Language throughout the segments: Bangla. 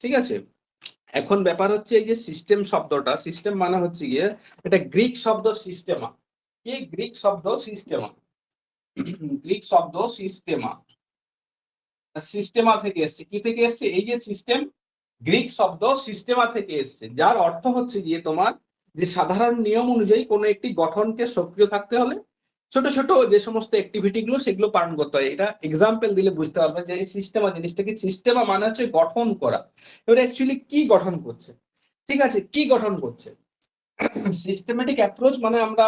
ঠিক আছে। এখন ব্যাপার হচ্ছে এই যে সিস্টেম শব্দটা, সিস্টেম মানে হচ্ছে গিয়ে এটা গ্রিক শব্দ সিস্টেমা। কি গ্রিক শব্দ সিস্টেমা? গ্রিক শব্দ সিস্টেমা, সিস্টেমা থেকে এসছে। কি থেকে এসছে? এই যে সিস্টেম, গ্রিক শব্দ সিস্টেমা থেকে এসছে, যার অর্থ হচ্ছে গিয়ে তোমার যে সাধারণ নিয়ম অনুযায়ী কোনো একটি গঠনকে সক্রিয় থাকতে হলে ছোট ছোট যে সমস্ত অ্যাক্টিভিটি গুলো সেগুলো পালন করতে হয়। এটা এক্সাম্পল দিলে বুঝতে পারবে যে এই সিস্টেমা জিনিসটা কি। সিস্টেমা মানে হচ্ছে গঠন করা। এবার অ্যাকচুয়ালি কি গঠন করছে? ঠিক আছে, কি গঠন করছে? সিস্টেমেটিক অ্যাপ্রোচ মানে আমরা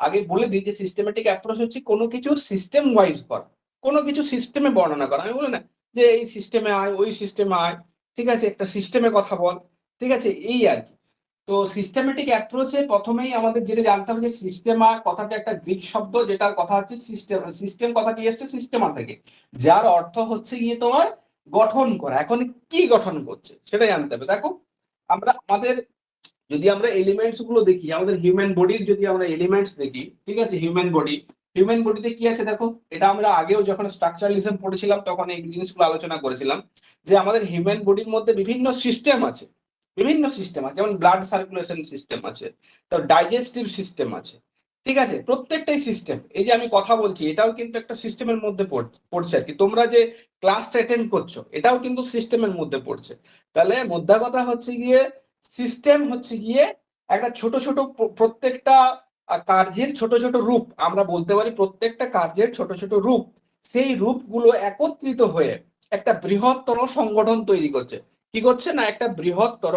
আগে বলে দিই যে সিস্টেমেটিক অ্যাপ্রোচ হচ্ছে কোনো কিছু সিস্টেম ওয়াইজ করা, কোনো কিছু সিস্টেমে বর্ণনা করা। আমি বলি না যে এই সিস্টেমে আয়, ওই সিস্টেমে আয়, ঠিক আছে, একটা সিস্টেমে কথা বল, ঠিক আছে, এই আর কি। তো সিস্টেমেটিক অ্যাপ্রোচে প্রথমেই আমাদের যেটা জানতে হবে যে সিস্টেমা কথাটা একটা গ্রিক শব্দ, যেটার কথা হচ্ছে সিস্টেম। সিস্টেম কথাটি এসছে সিস্টেমা থেকে, যার অর্থ হচ্ছে গিয়ে তোমার গঠন করা। এখন কি গঠন করছে সেটা জানতে হবে। দেখো, আমরা আমাদের যদি আমরা এলিমেন্টস গুলো দেখি, আমাদের হিউম্যান বডির যদি আমরা এলিমেন্টস দেখি, ঠিক আছে, হিউম্যান বডিতে কি আছে দেখো। এটা আমরা আগেও যখন স্ট্রাকচারালিজম পড়েছিলাম তখন এই জিনিসগুলো আলোচনা করেছিলাম যে আমাদের হিউম্যান বডির মধ্যে বিভিন্ন সিস্টেম আছে, বিভিন্ন সিস্টেম আছে। যেমন ব্লাড সার্কুলেশন সিস্টেম আছে, তারপর ডাইজেস্টিভ সিস্টেম আছে, ঠিক আছে, প্রত্যেকটাই সিস্টেম। এই যে আমি কথা বলছি এটাও কিন্তু একটা সিস্টেমের মধ্যে পড়ছে আর কি। তোমরা যে ক্লাসটা অ্যাটেন্ড করছো এটাও কিন্তু সিস্টেমের মধ্যে পড়ছে। তাহলে মোদ্দা কথা হচ্ছে গিয়ে সিস্টেম হচ্ছে গিয়ে একটা ছোট ছোট প্রত্যেকটা কার্যের ছোট ছোট রূপ, আমরা বলতে পারি প্রত্যেকটা কার্যের ছোট ছোট রূপ। সেই রূপগুলো একত্রিত হয়ে একটা বৃহত্তর সংগঠন তৈরি করছে। কি করছে না, একটা বৃহত্তর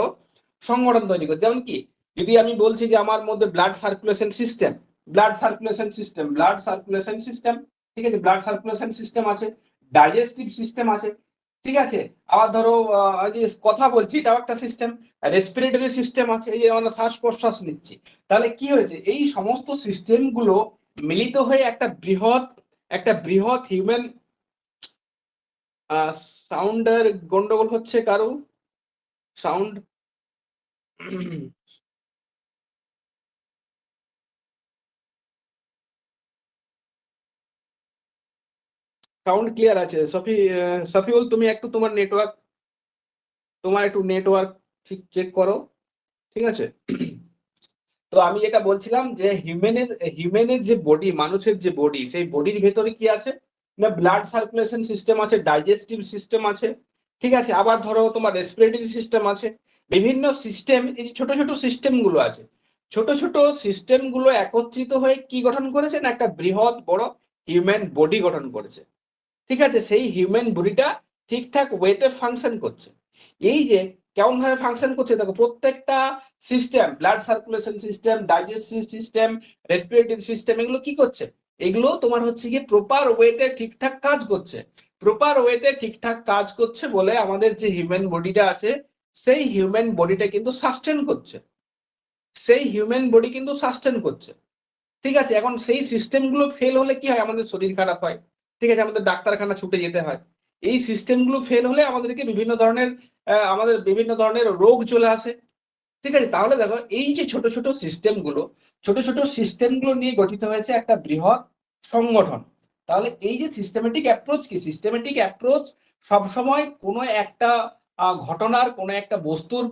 সংগঠন তৈরি করছে। যেমন কি, যদি আমি বলছি যে আমার মধ্যে ব্লাড সার্কুলেশন সিস্টেম, ঠিক আছে, ব্লাড সার্কুলেশন সিস্টেম আছে, ডাইজেস্টিভ সিস্টেম আছে, ঠিক আছে। আবার ধরো যে কথা বলছি এটাও একটা সিস্টেম, রেসপিরেটরি সিস্টেম আছে, এই যে আমরা শ্বাস প্রশ্বাস নিচ্ছি। তাহলে কি হয়েছে, এই সমস্ত সিস্টেম গুলো মিলিত হয়ে একটা বৃহৎ হিউম্যান সাউন্ডের গন্ডগোল হচ্ছে কারো সাউন্ড। সাউন্ড ক্লিয়ার আছে সফিউল, তুমি একটু তোমার একটু নেটওয়ার্ক ঠিক চেক করো, ঠিক আছে। তো আমি যেটা বলছিলাম যে হিউম্যানের যে বডি, মানুষের যে বডি, সেই বডির ভেতরে কি আছে না, ব্লাড সার্কুলেশন সিস্টেম আছে, ডাইজেস্টিভ সিস্টেম আছে, ঠিক আছে। আবার ধরো তোমার রেসপিরেটরি সিস্টেম আছে, বিভিন্ন সিস্টেম, এই ছোট ছোট সিস্টেম গুলো আছে। ছোট ছোট সিস্টেম গুলো একত্রিত হয়ে কি গঠন করেছে না, একটা বৃহৎ বড় হিউম্যান বডি গঠন করেছে, ঠিক আছে। সেই হিউম্যান বডিটা ঠিকঠাক ওয়েতে ফাংশন করছে। এই যে কেমন ভাবে ফাংশন করছে দেখো, প্রত্যেকটা system, blood circulation system, digestive system, respiratory system, এগুলো কি করছে, এগুলো তোমার হচ্ছে কি প্রপার ওয়েতে ঠিকঠাক কাজ করছে। প্রপার ওয়েতে ঠিকঠাক কাজ করছে বলে আমাদের যে হিউম্যান বডিটা আছে সেই হিউম্যান বডিটা কিন্তু সাস্টেন করছে, সেই হিউম্যান বডি কিন্তু সাস্টেন করছে, ঠিক আছে। এখন সেই সিস্টেম গুলো ফেল হলে কি হয়, আমাদের শরীর খারাপ হয়, ঠিক আছে, আমাদের ডাক্তারখানা ছুটে যেতে হয়। এই সিস্টেম গুলো ফেল হলে আমাদেরকে আমাদের বিভিন্ন ধরনের রোগ চলে আসে, ঠিক আছে। তাহলে দেখো এই যে ছোট ছোট সিস্টেম গুলো নিয়ে গঠিত হয়েছে একটা বৃহৎ সংগঠন। তাহলে এই যে সিস্টেমেটিক অ্যাপ্রোচ, কি সিস্টেমেটিক অ্যাপ্রোচ সবসময় কোনো একটা ঘটনার, কোনো একটা বস্তুর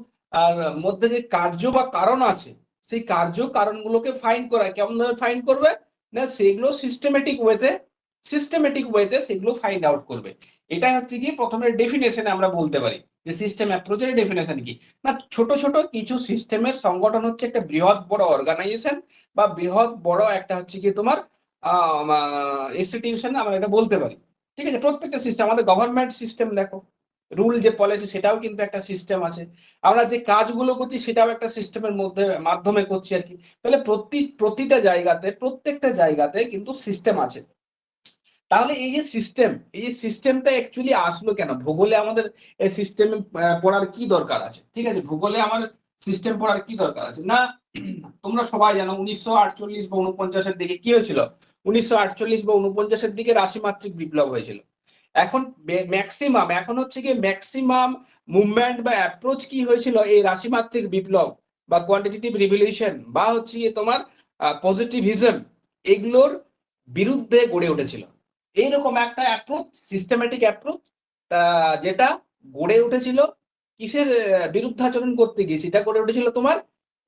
আর মধ্যে যে কার্য বা কারণ আছে, সেই কার্য কারণগুলোকে ফাইন্ড করা। কেমন ভাবে ফাইন্ড করবে না, সেগুলো সিস্টেমেটিক ওয়েতে সেগুলো ফাইন্ড আউট করবে। এটা হচ্ছে কি প্রথমে ডেফিনেশনে আমরা বলতে পারি যে সিস্টেম অ্যাপ্রোচের ডেফিনেশন কি না, ছোট ছোট কিছু সিস্টেমের সংগঠন হচ্ছে একটা বৃহৎ বড় অর্গানাইজেশন বা বৃহৎ বড় একটা হচ্ছে কি তোমার ইনস্টিটিউশন আমরা এটা বলতে পারি, ঠিক আছে। প্রত্যেকটা সিস্টেম, আমাদের গভর্নমেন্ট সিস্টেম দেখো, রুল যে পলিসি সেটাও কিন্তু একটা সিস্টেম আছে। আমরা যে কাজগুলো করছি সেটাও একটা সিস্টেমের মাধ্যমে করছি আর কি। তাহলে প্রত্যেকটা জায়গাতে কিন্তু সিস্টেম আছে। তাহলে এই যে সিস্টেমটা অ্যাকচুয়ালি আসলো কেন, ভূগোলে আমাদের এই সিস্টেম পড়ার কি দরকার আছে, ঠিক আছে, ভূগোলে আমার সিস্টেম পড়ার কি দরকার আছে না। তোমরা সবাই জানো 1948 বা 49-এর দিকে কি হয়েছিল, 1948 বা 49-এর দিকে রাশিমাত্রিক বিপ্লব হয়েছিল। এখন এখন হচ্ছে কি ম্যাক্সিমাম মুভমেন্ট বা অ্যাপ্রোচ কি হয়েছিল এই রাশিমাত্রিক বিপ্লব বা কোয়ান্টিটেটিভ রিভলিউশন বা হচ্ছে তোমার পজিটিভিজম, এগুলোর বিরুদ্ধে গড়ে উঠেছিল। এইরকম একটা অ্যাপ্রোচ, সিস্টেমেটিক অ্যাপ্রোচ, যেটা গড়ে উঠেছিল কিসের বিরুদ্ধাচরণ করতে গিয়ে সেটা করে উঠেছিল তোমার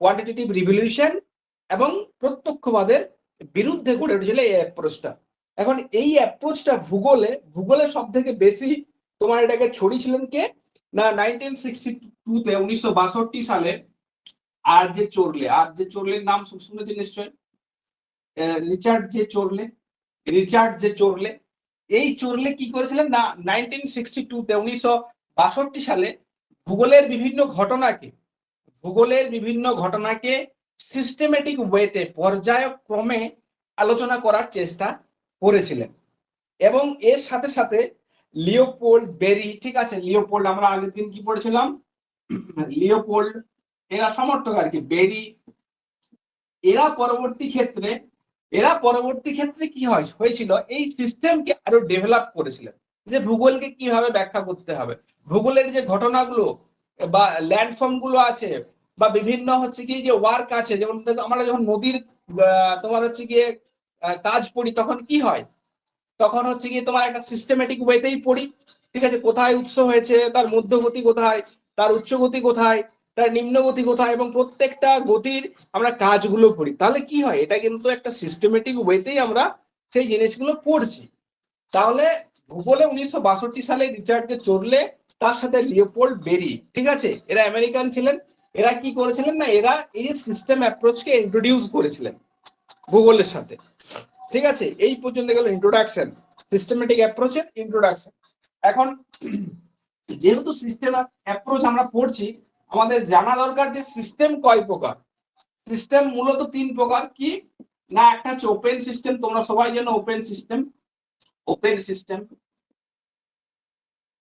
কোয়ান্টিটেটিভ রিভলিউশন এবং প্রত্যক্ষবাদের বিরুদ্ধে গড়ে উঠেছিল এই অ্যাপ্রোচটা। এখন এই অ্যাপ্রোচটা ভূগোলে সব থেকে বেশি তোমার এটাকে ছড়িয়েছিলেন কে না 1962-তে 1962 সালে আর যে চোরলের নাম শুনেছেন নিশ্চয়, রিচার্ড জে চোরলে। এই চোরলে কি করেছিলেন না 1962-তে 1962 সালে ভূগোলের বিভিন্ন ঘটনাকে সিস্টেমেটিক ওয়েতে পর্যায়ক্রমে আলোচনা করার চেষ্টা করেছিলেন। এবং এর সাথে সাথে লিওপোল্ড বেরি, ঠিক আছে, লিওপোল্ড আমরা আগের দিন কি পড়েছিলাম, লিওপোল্ড এরা সমর্থক আর কি, বেরি, এরা পরবর্তী ক্ষেত্রে কি হয়েছিল এই সিস্টেমকে আরো ডেভেলপ করেছিলেন, যে ভূগোলকে কিভাবে ব্যাখ্যা করতে হবে, ভূগোলের যে ঘটনাগুলো বা ল্যান্ডফর্ম গুলো আছে বা বিভিন্ন হচ্ছে কি যে ওয়ার্ক আছে, যেমন আমরা যখন নদীর তোমার হচ্ছে গিয়ে কাজ পড়ি তখন কি হয়, তখন হচ্ছে গিয়ে তোমার একটা সিস্টেমেটিক ওয়েতেই পড়ি, ঠিক আছে, কোথায় উৎস হয়েছে, তার মধ্যগতি কোথায়, তার উচ্চগতি কোথায়, তার নিম্নগতি কোথায়, এবং প্রত্যেকটা গতির আমরা কাজগুলো পড়ি। তাহলে কি হয়, এটা কিন্তু একটা সিস্টেমেটিক ওয়েতেই আমরা সেই জিনিসগুলো পড়ছি। তাহলে ভূগোলে 1962 সালে রিচার্ড জে চোরলে তার সাথে লিওপোল্ড বেরি, ঠিক আছে, এরা আমেরিকান ছিলেন। এরা কি করেছিলেন না, এরা এই সিস্টেম অ্যাপ্রোচকে ইন্ট্রোডিউস করেছিলেন ভূগোলের সাথে। ঠিক আছে, এই পর্যন্ত গেল ইন্ট্রোডাকশন, সিস্টেমেটিক অ্যাপ্রোচের ইন্ট্রোডাকশন। এখন যেহেতু সিস্টেম অ্যাপ্রোচ আমরা পড়ছি, আমাদের জানা দরকার যে সিস্টেম কয় প্রকার। সিস্টেম মূলত 3 প্রকার। কি না, একটা হচ্ছে ওপেন সিস্টেম, তোমরা সবাই জানো ওপেন সিস্টেম।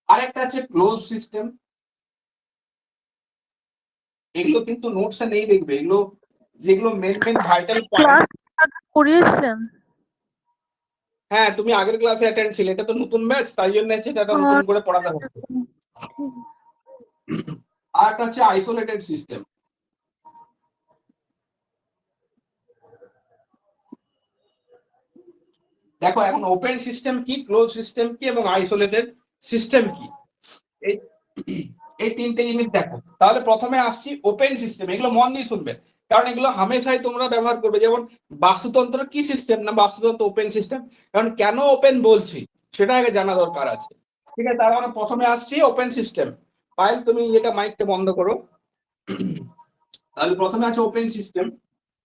আরেকটা আছে ক্লোজ সিস্টেম। এগুলো কিন্তু নোটসে নেই, দেখবে এগুলো যেগুলো মেন ভাইটাল পয়েন্ট করিয়েছিলেন। হ্যাঁ, তুমি আগের ক্লাসে অ্যাটেন্ড ছিলে, এটা তো নতুন ব্যাচ, তাই জন্য এটা নতুন করে পড়াতে হচ্ছে। আর একটা হচ্ছে আইসোলেটেড সিস্টেম। দেখো এখন ওপেন সিস্টেম কি, ক্লোজ সিস্টেম কি এবং আইসোলেটেড সিস্টেম কি, এই তিনটে জিনিস দেখো। তাহলে প্রথমে আসছি ওপেন সিস্টেম। এগুলো মন দিয়ে শুনবে, কারণ এগুলো হামেশাই তোমরা ব্যবহার করবে। যেমন বাস্তুতন্ত্র কি সিস্টেম না, বাস্তুতন্ত্র ওপেন সিস্টেম। কারণ কেন ওপেন বলছি সেটা আগে জানা দরকার আছে, ঠিক আছে। তার মানে প্রথমে আসছি ওপেন সিস্টেম। পাইল তুমি এটা মাইকটা বন্ধ করো। তাহলে প্রথমে আছে ওপেন সিস্টেম।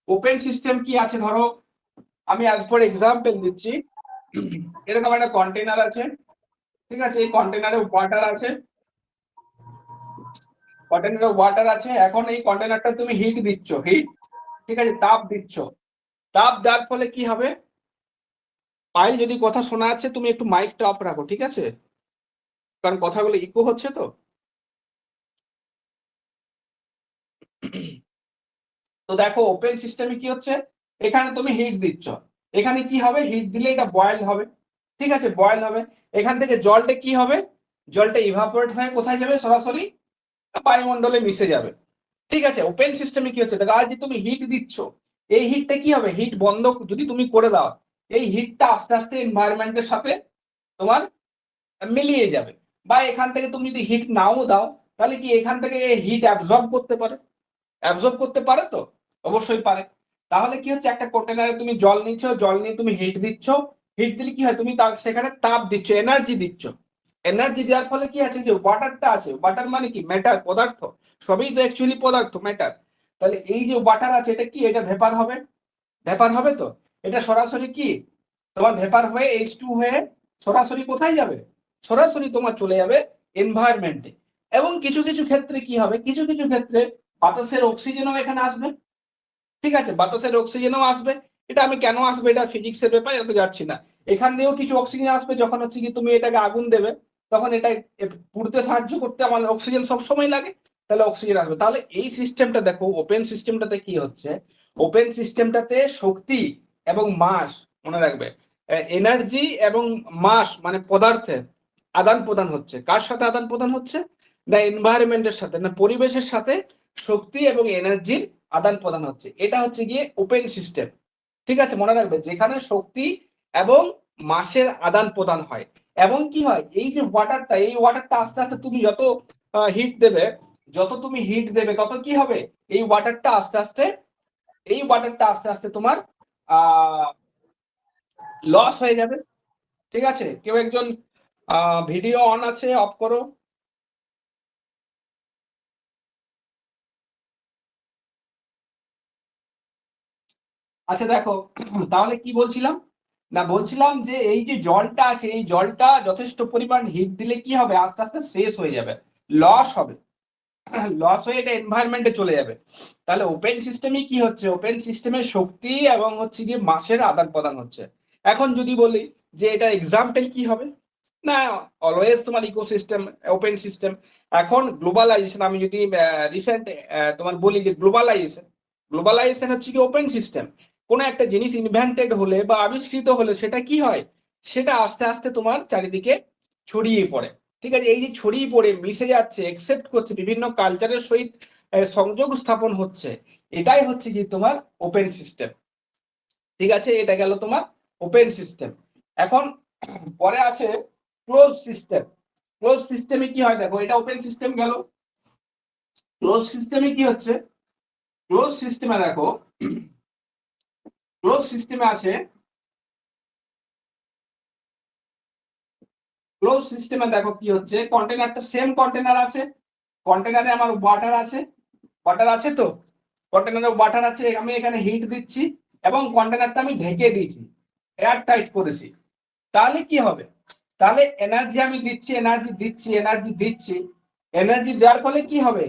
ওপেন সিস্টেম কি আছে, ধরো আমি আজ পর এক্সাম্পল দিচ্ছি। এরকম একটা কন্টেনার আছে, ঠিক আছে, এই কন্টেনারে ওয়াটার আছে, এখন এই কন্টেনারটা তুমি হিট দিচ্ছ, ঠিক আছে, তাপ দিচ্ছ। তাপ দেওয়ার ফলে কি হবে, পাইল যদি কথা শোনা যাচ্ছে তুমি একটু মাইকটা অফ রাখো, ঠিক আছে, কারণ কথাগুলো ইকো হচ্ছে তো। তো দেখো ওপেন সিস্টেমে কি হচ্ছে, এখানে তুমি হিট দিচ্ছ, এখানে কি হবে, হিট দিলে এটা বয়েল হবে, ঠিক আছে, বয়েল হবে। এখান থেকে জলটা কি হবে, জলটা ইভাপোরেট হয়ে কোথায় যাবে, সরাসরি বায়ুমণ্ডলে মিশে যাবে, ঠিক আছে। ওপেন সিস্টেমে কি হচ্ছে, দেখো আজ যে তুমি হিট দিচ্ছ, এই হিটটা কি হবে, হিট বন্ধ যদি তুমি করে দাও, এই হিটটা আস্তে আস্তে এনভায়রনমেন্টের সাথে তোমার মিলিয়ে যাবে। বা এখান থেকে তুমি যদি হিট নাও দাও, তাহলে কি এখান থেকে হিট অ্যাবজর্ব করতে পারে তো, অবশ্যই পারে। তাহলে কি হচ্ছে, একটা কন্টেনারে তুমি জল নিচ্ছ, জল নিয়ে তুমি হিট দিচ্ছ, হিট দিলে কি হয়, তুমি তার সেখানে তাপ দিচ্ছ, এনার্জি দিচ্ছ। এনার্জি দেওয়ার ফলে কি আছে, যে ওয়াটারটা আছে, ওয়াটার মানে কি ম্যাটার, পদার্থ, সবই তো অ্যাকচুয়ালি পদার্থ, ম্যাটার। তাহলে এই যে ওয়াটার আছে এটা কি, এটা ভেপার হবে তো, এটা সরাসরি কি তোমার ভেপার হয়ে H2 হয়ে সরাসরি কোথায় যাবে, সরাসরি তোমার চলে যাবে এনভায়রনমেন্টে। এবং কিছু কিছু ক্ষেত্রে কি হবে, কিছু কিছু ক্ষেত্রে বাতাসের অক্সিজেনও এখানে আসবে, ঠিক আছে, বাতাসের অক্সিজেনও আসবে। এটা আমি কেন আসবে, এটা ফিজিক্সের ব্যাপার, এটা যাচ্ছি না। এখান দিয়েও কিছু অক্সিজেন আসবে, যখন হচ্ছে কি তুমি এটাকে আগুন দেবে, তখন এটা পুড়তে সাহায্য করতে আমার অক্সিজেন সবসময় লাগে, তাহলে অক্সিজেন আসবে। তাহলে এই সিস্টেমটা দেখো, ওপেন সিস্টেমটাতে কি হচ্ছে, ওপেন সিস্টেমটাতে শক্তি এবং মাস, মনে রাখবে, এনার্জি এবং মাস মানে পদার্থের আদান প্রদান হচ্ছে। কার সাথে আদান প্রদান হচ্ছে না, এনভায়রনমেন্টের সাথে, না পরিবেশের সাথে শক্তি এবং এনার্জির আদান প্রদান হচ্ছে। এটা হচ্ছে গিয়ে ওপেন সিস্টেম, ঠিক আছে, মনে রাখবে, যেখানে শক্তি এবং মাসের আদান প্রদান হয়। এবং কি হয়, এই যে ওয়াটারটা, এই ওয়াটারটা আস্তে আস্তে তুমি যত হিট দেবে, তত কি হবে, এই ওয়াটারটা আস্তে আস্তে তোমার লস হয়ে যাবে। ঠিক আছে, কেউ একজন ভিডিও অন আছে, অফ করো। আচ্ছা দেখো, তাহলে কি বলছিলাম না, বলছিলাম যে এই যে জলটা আছে, এই জলটা যথেষ্ট পরিমাণ হিট দিলে কি হবে, আস্তে আস্তে শেষ হয়ে যাবে, লস হবে, লস হয়ে এটা এনভায়রনমেন্টে চলে যাবে। তাহলে ওপেন সিস্টেমে কি হচ্ছে, ওপেন সিস্টেমে শক্তি এবং হচ্ছে গিয়ে মাসের আদান প্রদান হচ্ছে। এখন যদি বলি যে এটা এক্সাম্পল কি হবে, না অলওয়েজ তোমার ইকোসিস্টেম ওপেন সিস্টেম। এখন গ্লোবালাইজেশন, আমি যদি রিসেন্ট তোমার বলি যে গ্লোবালাইজেশন হচ্ছে কি ওপেন সিস্টেম। কোন একটা জিনিস ইনভেন্টেড হলে বা আবিষ্কৃত হলে সেটা কি হয়, সেটা আস্তে আস্তে তোমার চারিদিকে ছড়িয়ে পড়ে। ঠিক আছে, এই যে ছড়িয়ে পড়ে মিশে যাচ্ছে, একসেপ্ট করছে, বিভিন্ন কালচারের সহিত সংযোগ স্থাপন হচ্ছে, এটাই হচ্ছে কি তোমার ওপেন সিস্টেম। ঠিক আছে, এটা গেল তোমার ওপেন সিস্টেম। এখন পরে আছে ক্লোজ সিস্টেম। ক্লোজ সিস্টেমে কি হয় দেখো, এটা ওপেন সিস্টেম গেল। ক্লোজ সিস্টেমে কি হচ্ছে, ক্লোজ সিস্টেমে দেখো, ক্লোজ সিস্টেমে আছে, ক্লোজ সিস্টেমে দেখো কি হচ্ছে, কন্টেনারটা সেম কন্টেনার আছে, কন্টেনারে আমার ওয়াটার আছে তো, কন্টেনারে ওয়াটার আছে, আমি এখানে হিট দিচ্ছি এবং কন্টেনারটা আমি ঢেকে দিয়েছি, এয়ার টাইট করেছি। তাহলে কি হবে, তাহলে এনার্জি আমি দিচ্ছি, এনার্জি দেওয়ার ফলে কি হবে,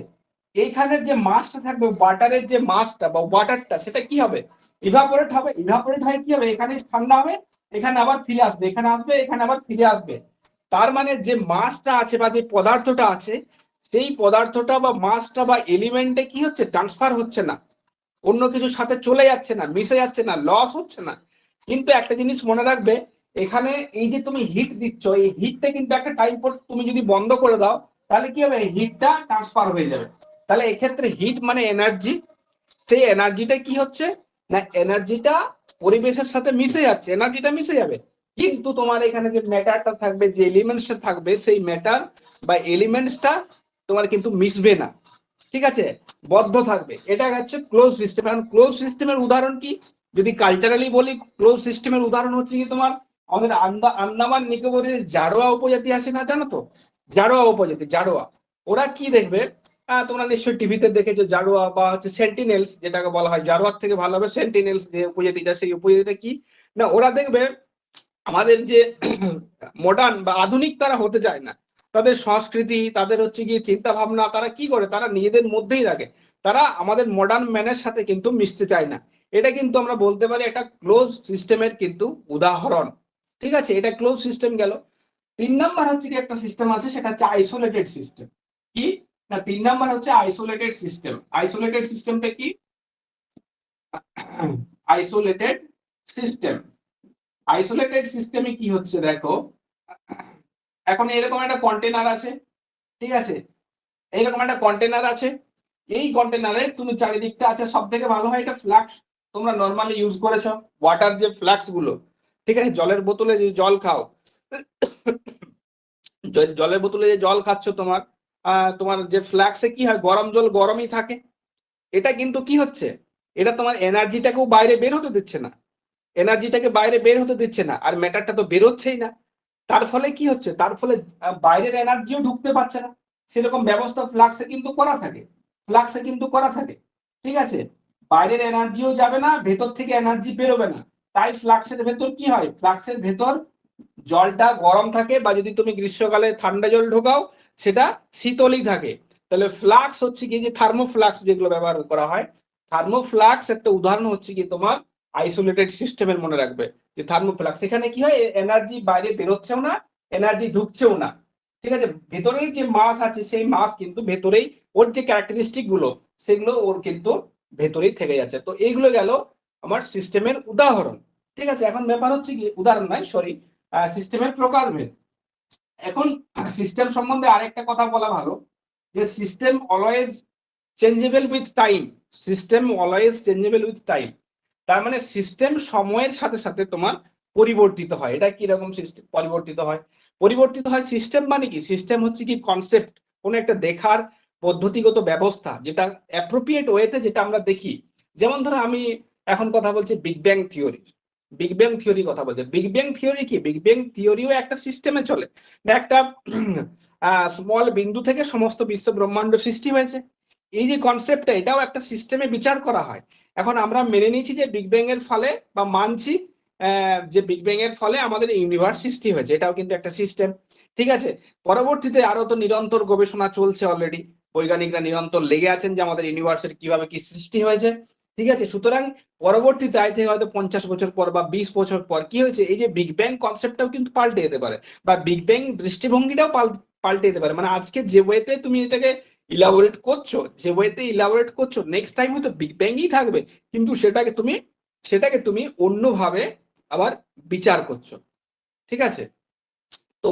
এইখানে যে মাসটা থাকবে, ওয়াটারের যে মাসটা বা ওয়াটারটা, সেটা কি হবে, ইভাপোরেট হবে। ইভাপোরেট হয় কি হবে, এখানে ঠান্ডা হবে, এখানে আবার ফিরে আসবে, এখানে আসবে, এখানে আবার ফিরে আসবে। তার মানে যে মাসটা আছে বা যে পদার্থটা আছে, সেই পদার্থটা বা মাসটা বা এলিমেন্টে কি হচ্ছে, ট্রান্সফার হচ্ছে না, অন্য কিছুর সাথে চলে যাচ্ছে না, মিশে যাচ্ছে না, লস হচ্ছে না। কিন্তু একটা জিনিস মনে রাখবে, এখানে এই যে তুমি হিট দিচ্ছ, এই হিটটা কিন্তু একটা টাইম পর তুমি যদি বন্ধ করে দাও, তাহলে কি হবে, হিটটা ট্রান্সফার হয়ে যাবে। তাহলে এক্ষেত্রে হিট মানে এনার্জি, সেই এনার্জিটা কি হচ্ছে না, এনার্জিটা পরিবেশের সাথে মিশে যাচ্ছে, এনার্জিটা মিশে যাবে। কিন্তু তোমার এখানে যে ম্যাটারটা থাকবে, যে এলিমেন্টসটা থাকবে, সেই ম্যাটার বা এলিমেন্টসটা তোমার কিন্তু মিশবে না। ঠিক আছে, বদ্ধ থাকবে। এটা হচ্ছে ক্লোজ সিস্টেম। এখন ক্লোজ সিস্টেমের উদাহরণ কি, যদি কালচারালি বলি, ক্লোজ সিস্টেমের উদাহরণ হচ্ছে কি তোমার আমাদের আন্দামান নিকোবরের জারোয়া উপজাতি আছে না, জানো তো, জারোয়া উপজাতি, জারোয়া, ওরা কি দেখবে, তোমরা নিশ্চয়ই টিভিতে দেখেছো, জারোয়া বা হচ্ছে সেন্টিনেলস যেটাকে বলা হয়, জারোয়ার থেকে ভালো হবে সেন্টিনেলস যে উপজাতিটা, সেই উপজাতিটা কি না, ওরা দেখবে আমাদের যে মডার্ন বা আধুনিক তারা হতে চায় না, তাদের সংস্কৃতি, তাদের হচ্ছে গিয়ে চিন্তা ভাবনা, তারা কি করে, তারা নিজেদের মধ্যেই রাখে, তারা আমাদের মডার্ন ম্যানের সাথে কিন্তু মিশতে চায় না। এটা কিন্তু আমরা বলতে পারি একটা ক্লোজ সিস্টেমের কিন্তু উদাহরণ। ঠিক আছে, এটা ক্লোজ সিস্টেম গেল। 3 নাম্বার হচ্ছে কি একটা সিস্টেম আছে, সেটা হচ্ছে আইসোলেটেড সিস্টেম। কি না, 3 নাম্বার হচ্ছে আইসোলেটেড সিস্টেম। আইসোলেটেড সিস্টেমটা কি, আইসোলেটেড সিস্টেম, আইসোলেটেড সিস্টেমে কি হচ্ছে দেখো, এখন এরকম একটা কন্টেনার আছে, ঠিক আছে, এইরকম একটা কন্টেনার আছে, এই কন্টেনারে তুমি চারিদিকটা আছে, সব থেকে ভালো হয় এটা ফ্লাক্স, তোমরা নর্মালি ইউজ করেছো, ওয়াটার যে ফ্লাক্স গুলো, ঠিক আছে, জলের বোতলে যে জল খাও, জলের বোতলে যে জল খাচ্ছ তোমার, তোমার যে ফ্লাক্সে কি হয়, গরম জল গরমই থাকে। এটা কিন্তু কি হচ্ছে, এটা তোমার এনার্জিটাকেও বাইরে বের হতে দিচ্ছে না, এনার্জিটাকে বাইরে বের হতে দিচ্ছে না, আর ম্যাটারটা তো বেরোচ্ছেই না। তার ফলে কি হচ্ছে, তার ফলে বাইরের এনার্জিও ঢুকতে পারছে না, সেরকম ব্যবস্থা ফ্লাক্সে কিন্তু করা থাকে, ফ্লাক্সে কিন্তু করা থাকে। ঠিক আছে, বাইরের এনার্জিও যাবে না, ভেতর থেকে এনার্জি বেরোবে না। তাই ফ্লাক্সের ভেতর কি হয়, ফ্লাক্সের ভেতর জলটা গরম থাকে, বা যদি তুমি গ্রীষ্মকালে ঠান্ডা জল ঢোকাও, সেটা শীতলই থাকে। তাহলে ফ্লাক্স হচ্ছে কি, যে থার্মোফ্লাক্স যেগুলো ব্যবহার করা হয়, থার্মোফ্লাক্স একটা উদাহরণ হচ্ছে কি তোমার আইসোলেটেড সিস্টেমের, মনে রাখবে যে থার্মোফ্লাক্স, এখানে কি হয়, এনার্জি বাইরে বেরোচ্ছেও না, এনার্জি ঢুকছেও না। ঠিক আছে, ভেতরের যে মাস আছে, সেই মাস কিন্তু ভেতরেই, ওর যে ক্যারেক্টারিস্টিক গুলো, সেগুলো ওর কিন্তু ভেতরেই থেকে যাচ্ছে। তো এইগুলো গেল আমার সিস্টেমের উদাহরণ। ঠিক আছে, এখন ব্যাপার হচ্ছে কি, উদাহরণ নাই সরি, সিস্টেমের প্রকারভেদ। এখন সিস্টেম সম্বন্ধে আরেকটা কথা বলা ভালো, যে system always changeable with time, system always changeable with time. তার মানে সিস্টেম সময়ের সাথে সাথে তোমার পরিবর্তিত হয়। এটা কি রকম সিস্টেম পরিবর্তিত হয়, পরিবর্তিত হয় সিস্টেম মানে কি? সিস্টেম হচ্ছে কি কনসেপ্ট, কোন একটা দেখার পদ্ধতিগত ব্যবস্থা, যেটা অ্যাপ্রোপ্রিয়েট ওয়েতে যেটা আমরা দেখি। যেমন ধরো আমি এখন কথা বলছি big bang theory, big bang theory কথা বলছে। বিগ ব্যাং থিওরি কি? বিগ ব্যাং থিওরিও একটা সিস্টেমে চলে, একটা স্মল বিন্দু থেকে সমস্ত বিশ্ব ব্রহ্মাণ্ড সৃষ্টি হয়েছে। এই যে কনসেপ্টটা, এটাও একটা সিস্টেমে বিচার করা হয়। এখন আমরা মেনে নিয়েছি যে বিগ ব্যাং এর ফলে, বা মানছি যে বিগ ব্যাং এর ফলে আমাদের ইউনিভার্স সৃষ্টি হয়েছে, এটাও কিন্তু একটা সিস্টেম। ঠিক আছে, পরবর্তীতে আরো তো নিরন্তর গবেষণা চলছে, অলরেডি বৈজ্ঞানিকরা নিরন্তর লেগে আছেন যে আমাদের ইউনিভার্সের কিভাবে কি সৃষ্টি হয়েছে। ঠিক আছে, সুতরাং পরবর্তীতে আই থেকে হয়তো 50 বছর পর বা 20 বছর পর কি হয়েছে, এই যে বিগ ব্যাং কনসেপ্টটাও কিন্তু পাল্টে যেতে পারে, বা বিগ ব্যাং দৃষ্টিভঙ্গিটাও পাল্টে যেতে পারে। মানে আজকে যে ওয়েতে তুমি এটাকে ইলাবোরেট করছো, যে ওয়েতে ইলাবোরেট করছো, নেক্সট টাইম হয়তো বিগ ব্যাংই থাকবে, কিন্তু সেটাকে তুমি অন্যভাবে আবার বিচার করছো। ঠিক আছে, তো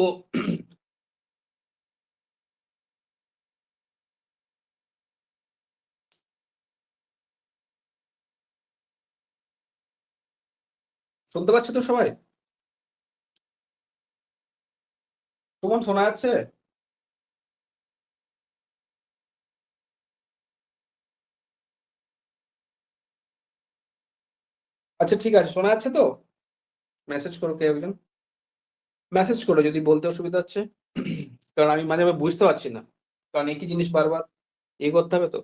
শুনতে পাচ্ছ তো সবাই? সুমন, শোনা যাচ্ছে? আচ্ছা ঠিক আছে, শোনা যাচ্ছে তো? মেসেজ করো কে একজন, মেসেজ করো যদি বলতে অসুবিধা হচ্ছে। কারণ আমি মাঝে মাঝে বুঝতে পারছি না, কারণ একই জিনিস বারবার করতে হবে তো।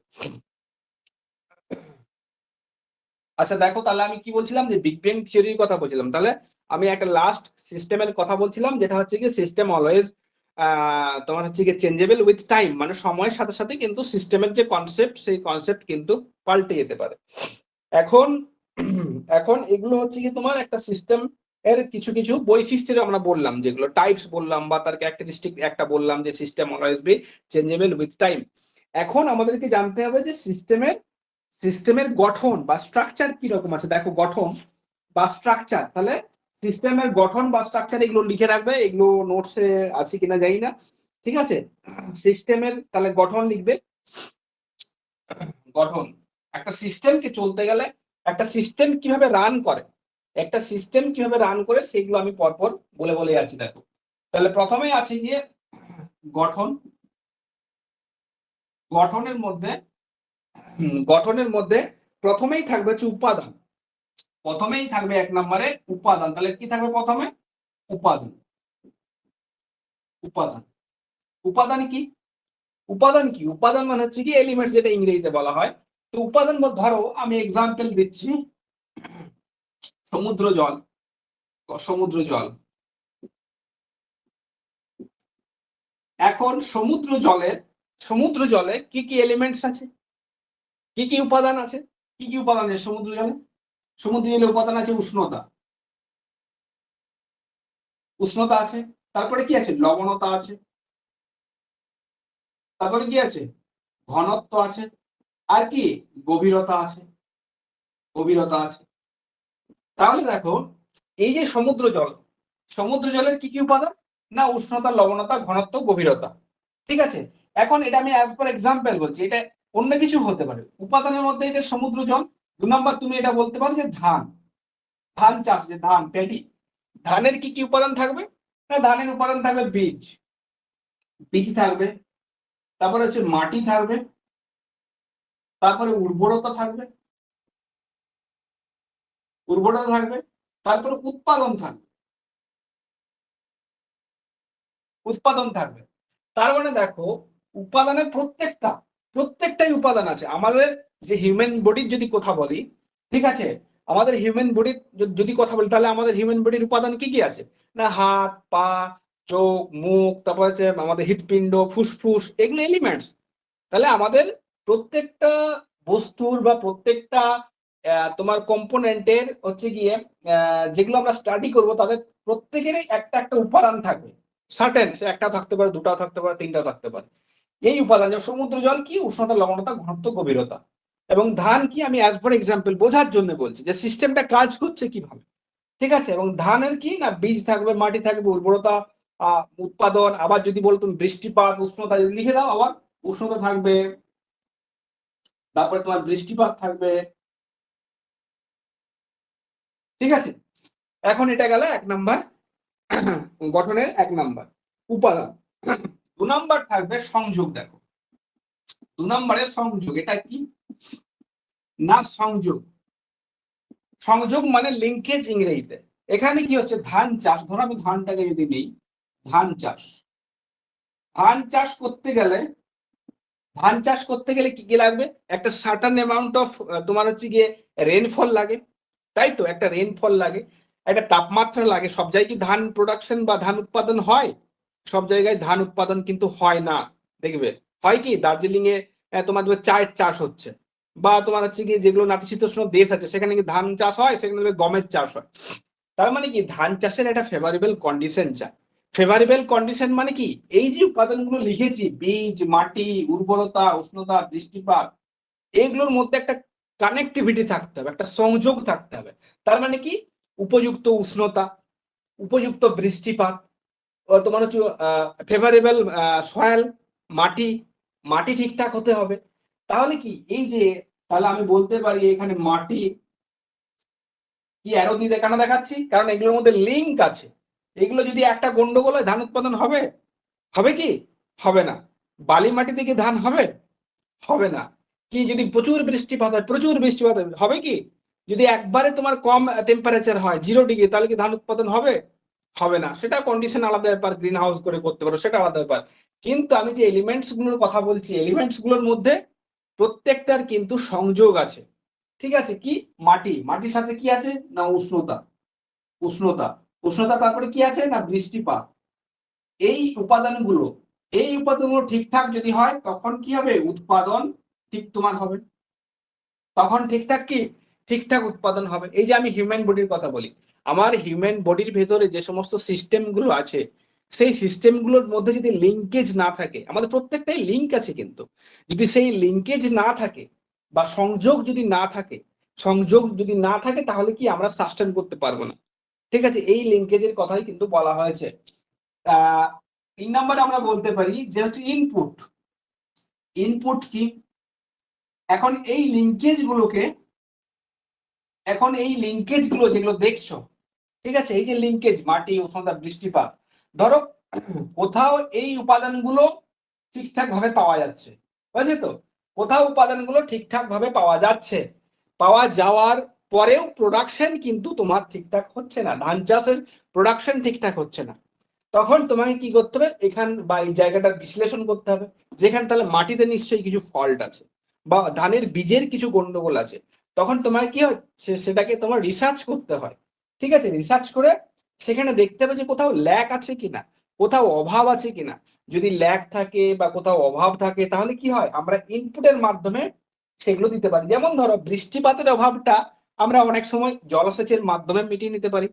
আচ্ছা দেখো, তাহলে আমি কি বলছিলাম, যে বিগ ব্যাং থিওরির কথা বলছিলাম। তাহলে আমি একটা লাস্ট সিস্টেমের কথা বলছিলাম, যেটা হচ্ছে কি সিস্টেম অলওয়েজ তোমার হচ্ছে কি চেঞ্জেবল উইথ টাইম, মানে সময়ের সাথে সাথে কিন্তু সিস্টেমের যে কনসেপ্ট, সেই কনসেপ্ট কিন্তু পাল্টে যেতে পারে। এখন এখন এগুলো হচ্ছে কি তোমার একটা সিস্টেম এর কিছু কিছু বৈশিষ্ট্য আমরা বললাম, যেগুলো টাইপস বললাম, বা তার ক্যারেক্টারিস্টিক একটা বললাম, যে system always be changeable with time. এখন আমাদেরকে জানতে হবে যে সিস্টেমের গঠন বা স্ট্রাকচার কি রকম আছে। দেখো, গঠন বা স্ট্রাকচার, তাহলে সিস্টেমের গঠন বা স্ট্রাকচার এগুলো লিখে রাখবে, এগুলো নোটসে আছে কিনা জানি না। ঠিক আছে, সিস্টেমের তাহলে গঠন লিখবে। গঠন, একটা সিস্টেমকে চলতে গেলে, একটা সিস্টেম কিভাবে রান করে, একটা সিস্টেম কিভাবে রান করে, সেগুলো আমি পরপর বলে বলে যাচ্ছি। দেখো, তাহলে প্রথমে আছে গিয়ে গঠন। গঠনের মধ্যে গঠনের মধ্যে প্রথমেই থাকবে হচ্ছে উপাদান। প্রথমেই থাকবে এক নম্বরে উপাদান। তাহলে কি থাকবে প্রথমে? উপাদান। উপাদান, উপাদান কি? উপাদান কি? উপাদান মানে হচ্ছে কি এলিমেন্টস, যেটা ইংরেজিতে বলা হয়। তো উপাদান ধরো আমি এক্সাম্পল দিচ্ছি, সমুদ্র জল। সমুদ্র জল, এখন সমুদ্র জলে কি কি এলিমেন্টস আছে, কি কি উপাদান আছে? কি কি উপাদান আছে সমুদ্র জলে? সমুদ্র জলে উপাদান আছে উষ্ণতা, উষ্ণতা আছে। তারপরে কি আছে? লবণতা আছে। তারপরে কি আছে? ঘনত্ব আছে। আর কি? গভীরতা আছে। গভীরতা আছে। তাহলে দেখো, এই যে সমুদ্র জল, সমুদ্র জলের কি কি উপাদান? না উষ্ণতা, লবণতা, ঘনত্ব, গভীরতা। ঠিক আছে, এখন এটা আমি অ্যাজ পার এক্সাম্পল বলছি, এটা অন্য কিছু হতে পারে। উপাদানের মধ্যে এটা সমুদ্র জল। 2 নম্বর, তুমি এটা বলতে পারো যে ধান, ধান চাষ, যে ধান প্যাডি, ধানের কি কি উপাদান থাকবে? না ধানের উপাদান থাকবে বীজ, বীজ থাকবে। তারপরে হচ্ছে মাটি থাকবে। তারপরে উর্বরতা থাকবে, উর্বরতা থাকবে। তারপরে উৎপাদন থাকবে, উৎপাদন থাকবে। তার মানে দেখো, উপাদানের প্রত্যেকটাই উপাদান আছে। আমাদের যে হিউম্যান বডির যদি কথা বলি, ঠিক আছে, আমাদের হিউম্যান বডির যদি কথা বলি, তাহলে আমাদের হিউম্যান বডির উপাদান কি কি আছে? না হাত, পা, চোখ, মুখ, তারপর আছে আমাদের হৃৎপিণ্ড, ফুসফুস, এগুলো এলিমেন্টস। তাহলে আমাদের প্রত্যেকটা বস্তুর বা প্রত্যেকটা তোমার কম্পোনেন্টের হচ্ছে গিয়ে যেগুলো আমরা স্টাডি করব, তাদের প্রত্যেকেরই একটা একটা উপাদান থাকবে। সার্টেন, সে একটা থাকতে পারে, দুটাও থাকতে পারে, তিনটাও থাকতে পারে। এই উপাদান, সমুদ্র জল কি? উষ্ণতা, লবণতা, ঘনত্ব, গভীরতা। এবং ধান কি? আমি অ্যাজ ফর এক্সাম্পল বোঝার জন্য বলছি যে সিস্টেমটা কাজ করছে কিভাবে। ঠিক আছে, এবং ধানের কি? না বীজ থাকবে, মাটি থাকবে, উর্বরতা, উৎপাদন। আবার যদি বলো তুমি বৃষ্টিপাত, উষ্ণতা, যদি লিখে দাও, আবার উষ্ণতা থাকবে, তারপরে তোমার বৃষ্টিপাত থাকবে। ঠিক আছে, এখন এটা গেল 1 নাম্বার, গঠনের 1 নাম্বার। উপাদান। 2 নম্বর থাকবে সংযোগ। দেখো 2 নম্বরের সংযোগ, এটা কি না সংযোগ। সংযোগ মানে লিঙ্কেজ ইংরেজিতে। এখানে কি হচ্ছে, ধান চাষ, ধরো আমি ধানটাকে যদি নেই, ধান চাষ, ধান চাষ করতে গেলে কি কি লাগবে, একটা সার্টেন অ্যামাউন্ট অফ তোমার হচ্ছে গিয়ে রেনফল লাগে, তাই তো, একটা রেনফল লাগে, একটা তাপমাত্রা লাগে। সব জায়গায় ধান প্রোডাকশন বা ধান উৎপাদন হয়? সব জায়গায় ধান উৎপাদন কিন্তু হয় না। দেখবে হয় কি, দার্জিলিং এ তোমার চায়ের চাষ হচ্ছে, বা তোমার হচ্ছে কি যেগুলো নাতিশীতোষ্ণ দেশ আছে সেখানে কি ধান চাষ হয়, সেখানে গমের চাষ হয়। তার মানে কি, ধান চাষের একটা ফেভারেবল কন্ডিশন চাই। ফেভারেবল কন্ডিশন মানে কি, এই যে উপাদানগুলো লিখেছি, বীজ, মাটি, উর্বরতা, উষ্ণতা, বৃষ্টিপাত, এগুলোর মধ্যে একটা কানেক্টিভিটি থাকতে হবে, একটা সংযোগ থাকতে হবে। তার মানে কি, উপযুক্ত উষ্ণতা, উপযুক্ত বৃষ্টিপাত, তোমার হচ্ছে ফেভারেবল সয়েল, মাটি, মাটি ঠিকঠাক হতে হবে। তাহলে কি, এই যে, তাহলে আমি বলতে পারি এখানে মাটি কি অ্যারো দিয়ে কেন দেখাচ্ছি, কারণ এগুলোর মধ্যে লিঙ্ক আছে। এগুলো যদি একটা গন্ডগোল হয়, ধান উৎপাদন হবে? হবে কি? হবে না। বালি মাটিতে কি ধান হবে? হবে না। কি যদি প্রচুর বৃষ্টিপাত হয়, প্রচুর বৃষ্টিপাত হবে কি? যদি একবারে তোমার কম টেম্পারেচার হয় 0 ডিগ্রি, তাহলে কি ধান উৎপাদন হবে? হবে না। সেটা কন্ডিশন আলাদা ব্যাপার, গ্রিন হাউস করে করতে পারো, সেটা আলাদা ব্যাপার। কিন্তু আমি যে এলিমেন্টস গুলোর কথা বলছি, এলিমেন্টস গুলোর মধ্যে প্রত্যেকটার কিন্তু সংযোগ আছে। ঠিক আছে, কি মাটি, মাটির সাথে কি আছে না উষ্ণতা, উষ্ণতা, উষ্ণতা, তারপরে কি আছে না বৃষ্টিপাত। এই উপাদানগুলো, এই উপাদানগুলো ঠিকঠাক যদি হয়, তখন কি হবে, উৎপাদন ঠিক তোমার হবে। তখন ঠিকঠাক কি, ঠিকঠাক উৎপাদন হবে। এই যে আমি হিউম্যান বডির কথা বলি, আমার হিউম্যান বডির ভেতরে যে সমস্ত সিস্টেম গুলো আছে, সেই সিস্টেম গুলোর মধ্যে যদি লিঙ্কেজ না থাকে, আমাদের প্রত্যেকটাই লিঙ্ক আছে, কিন্তু যদি সেই লিঙ্কেজ না থাকে বা সংযোগ যদি না থাকে, সংযোগ যদি না থাকে, তাহলে কি আমরা সাস্টেন করতে পারবো না। ঠিক আছে, এই লিঙ্কেজের কথাই কিন্তু বলা হয়েছে। 3 নম্বরে আমরা বলতে পারি যে হচ্ছে ইনপুট। ইনপুট কি, এখন এই লিঙ্কেজ গুলোকে, এখন এই লিঙ্কেজ গুলো যেগুলো দেখছো, ঠিক আছে, এই যে লিঙ্কেজ, মাটি, উষ্ণতা, বৃষ্টিপাত, ধরো কোথাও এই উপাদানগুলো ঠিকঠাক ভাবে পাওয়া যাচ্ছে, বুঝলে তো, কোথাও উপাদানগুলো ঠিকঠাক ভাবে পাওয়া যাচ্ছে, পাওয়া যাওয়ার পরেও প্রোডাকশন কিন্তু তোমার ঠিকঠাক হচ্ছে না, ধান চাষের প্রোডাকশন ঠিকঠাক হচ্ছে না। তখন তোমাকে কি করতে হবে, এখান বা এই জায়গাটার বিশ্লেষণ করতে হবে, যেখানে তাহলে মাটিতে নিশ্চয়ই কিছু ফল্ট আছে, বা ধানের বীজের কিছু গন্ডগোল আছে। তখন তোমার কি হয়, সেটাকে তোমার রিসার্চ করতে হয়। ঠিক আছে, রিসার্চ করে সেখানে দেখতে হবে যে কোথাও ল্যাক আছে কিনা, কোথাও অভাব আছে কিনা। যদি ল্যাক থাকে বা কোথাও অভাব থাকে, তাহলে কি হয়, আমরা ইনপুটের মাধ্যমে সেগুলো দিতে পারি। যেমন ধরো বৃষ্টিপাতের অভাবটা আমরা অনেক সময় জলসেচের মাধ্যমে মিটিয়ে নিতে পারি।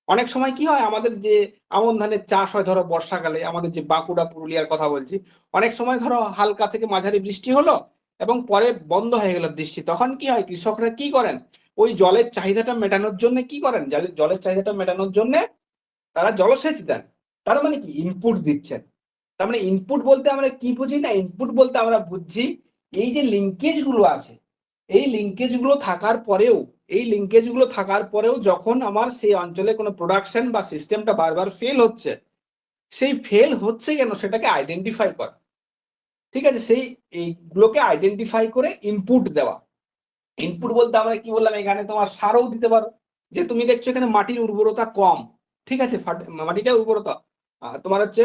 অনেক সময় কি হয়, আমাদের যে আমন ধানের চাষ হয় ধরো বর্ষাকালে, আমাদের যে বাঁকুড়া পুরুলিয়ার কথা বলছি, অনেক সময় ধরো হালকা থেকে মাঝারি বৃষ্টি হলো এবং পরে বন্ধ হয়ে গেল বৃষ্টি, তখন কি হয়, কৃষকরা কি করেন, ওই জলের চাহিদাটা মেটানোর জন্য কি করেন, জলের চাহিদাটা মেটানোর জন্য তারা জলসেচ দেন। তার মানে কি, ইনপুট দিচ্ছেন। তার মানে ইনপুট বলতে আমরা কি বুঝি না, ইনপুট বলতে আমরা বুঝছি এই যে লিঙ্কেজ গুলো আছে, এই লিঙ্কেজ গুলো থাকার পরেও, এই লিঙ্কেজ গুলো থাকার পরেও যখন আমার সেই অঞ্চলে কোনো প্রোডাকশন বা সিস্টেমটা বারবার ফেল হচ্ছে, সেই ফেল হচ্ছে কেন সেটাকে আইডেন্টিফাই করা। ঠিক আছে, সেই এইগুলোকে আইডেন্টিফাই করে ইনপুট দেওয়া। ইনপুট বলতে আমরা কি বললাম, এখানে তোমার সারও দিতে পারো, যে তুমি দেখছো এখানে মাটির উর্বরতা কম, ঠিক আছে, মাটিটা উর্বরতা তোমার হচ্ছে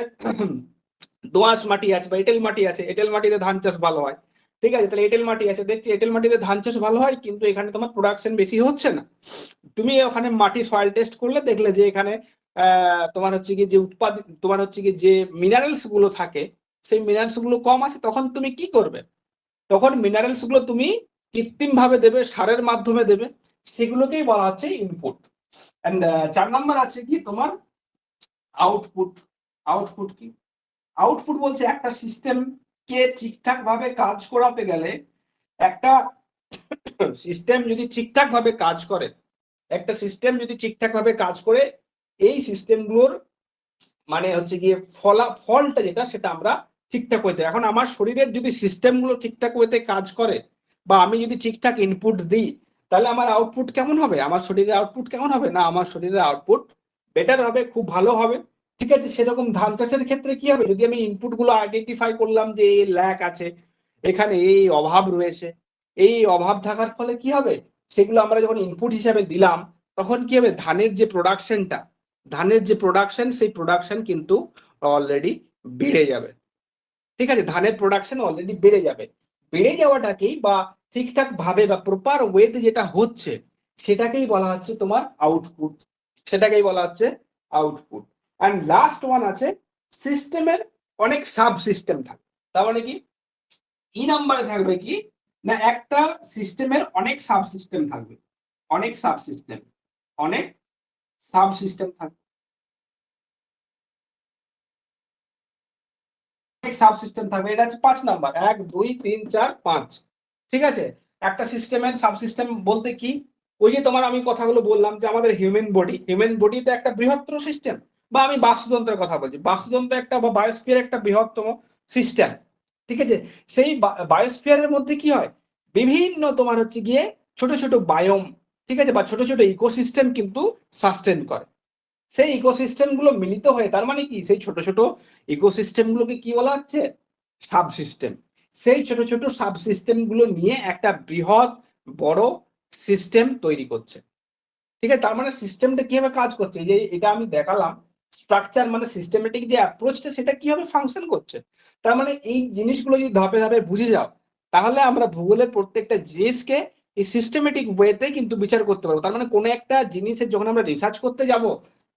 দোআঁশ মাটি আছে বা এঁটেল মাটি আছে, এঁটেল মাটিতে ধান চাষ ভালো হয়। ঠিক আছে, তাহলে এঁটেল মাটি আছে, দেখছি এঁটেল মাটিতে ধান চাষ ভালো হয়, কিন্তু এখানে তোমার প্রোডাকশন বেশি হচ্ছে না। তুমি ওখানে মাটি সয়েল টেস্ট করলে দেখলে যে এখানে তোমার হচ্ছে কি যে উৎপাদিত, তোমার হচ্ছে কি যে মিনারেলস গুলো থাকে, সেই মিনারেলস গুলো কম আছে, তখন তুমি কি করবে, তখন মিনারেলস গুলো তুমি কৃত্রিম ভাবে দেবে, সারের মাধ্যমে দেবে, সেগুলোকেই বলা হচ্ছে ইনপুট। এন্ড 4 নম্বর আছে কি তোমার আউটপুট। আউটপুট কি, আউটপুট বলছে একটা সিস্টেম কে ঠিকঠাক ভাবে কাজ করাতে গেলে, একটা সিস্টেম যদি ঠিকঠাক ভাবে কাজ করে, একটা সিস্টেম যদি ঠিকঠাক ভাবে কাজ করে, এই সিস্টেমগুলোর মানে হচ্ছে গিয়ে ফলটা যেটা, সেটা আমরা ঠিকঠাক হইতে, এখন আমার শরীরের যদি সিস্টেম গুলো ঠিকঠাক হইতে কাজ করে, বা আমি যদি ঠিকঠাক ইনপুট দিই, তাহলে আমার আউটপুট কেমন হবে, আমার শরীরের আউটপুট কেমন হবে না, আমার শরীরের আউটপুট বেটার হবে, খুব ভালো হবে। ঠিক আছে, সেরকম ধান চাষের ক্ষেত্রে কি হবে, যদি আমি ইনপুট গুলো আইডেন্টিফাই করলাম যে এই ল্যাক আছে, এখানে এই অভাব রয়েছে, এই অভাব থাকার ফলে কি হবে, সেগুলো আমরা যখন ইনপুট হিসাবে দিলাম, তখন কি হবে, ধানের যে প্রোডাকশন সেই প্রোডাকশন কিন্তু অলরেডি বেড়ে যাবে। ঠিক আছে, ধানের প্রোডাকশন অলরেডি বেড়ে যাবে। বেড়ে যাওয়াটাকেই বা ঠিকঠাক ভাবে বা প্রপার ওয়েতে যেটা হচ্ছে, সেটাকেই বলা হচ্ছে তোমার আউটপুট। সেটাকেই বলা হচ্ছে আউটপুট। অ্যান্ড লাস্ট ওয়ান আছে, সিস্টেমের অনেক সাব সিস্টেম থাকে। তার মানে কি, ই নাম্বারে থাকবে কি না, একটা সিস্টেমের অনেক সাব সিস্টেম থাকবে, অনেক সাব সিস্টেম, অনেক সাব সিস্টেম থাকবে, সাব সিস্টেম থাকবে। এটা হচ্ছে 5 নাম্বার, 1 2 3 4 5। ঠিক আছে, একটা সিস্টেমের সাব সিস্টেম বলতে কি, ওই যে তোমার আমি কথাগুলো বললাম যে আমাদের হিউম্যান বডিতে একটা বৃহত্তর সিস্টেম, বা আমি বাস্তুতন্ত্রের কথা বলছি, বাস্তুতন্ত্র একটা বা বায়োস্ফিয়ার একটা বৃহত্তম সিস্টেম। ঠিক আছে, সেই বায়োস্ফিয়ারের মধ্যে কি হয়, বিভিন্ন তোমার হচ্ছে গিয়ে ছোট ছোট বায়োম, ঠিক আছে, বা ছোট ছোট ইকোসিস্টেম কিন্তু সাস্টেন করে। সেই ইকোসিস্টেম গুলো মিলিত হয়ে, তার মানে কি, সেই ছোট ছোট ইকোসিস্টেম গুলোকে কি বলা হচ্ছে, সাব সিস্টেম। সেই ছোট ছোট সাব সিস্টেম গুলো নিয়ে একটা বৃহৎ বড় সিস্টেম তৈরি করছে। ঠিক আছে, তার মানে সিস্টেমটা কিভাবে কাজ করছে, যে এটা আমি দেখালাম স্ট্রাকচার, মানে সিস্টেমেটিক যে অ্যাপ্রোচটা, সেটা কিভাবে ফাংশন করছে। তার মানে এই জিনিসগুলো যদি ধাপে ধাপে বুঝে যাও, তাহলে আমরা ভূগোলের প্রত্যেকটা জিনিসকে এই সিস্টেমেটিক ওয়েতে কিন্তু বিচার করতে পারবো। তার মানে কোনো একটা জিনিসের যখন আমরা রিসার্চ করতে যাব,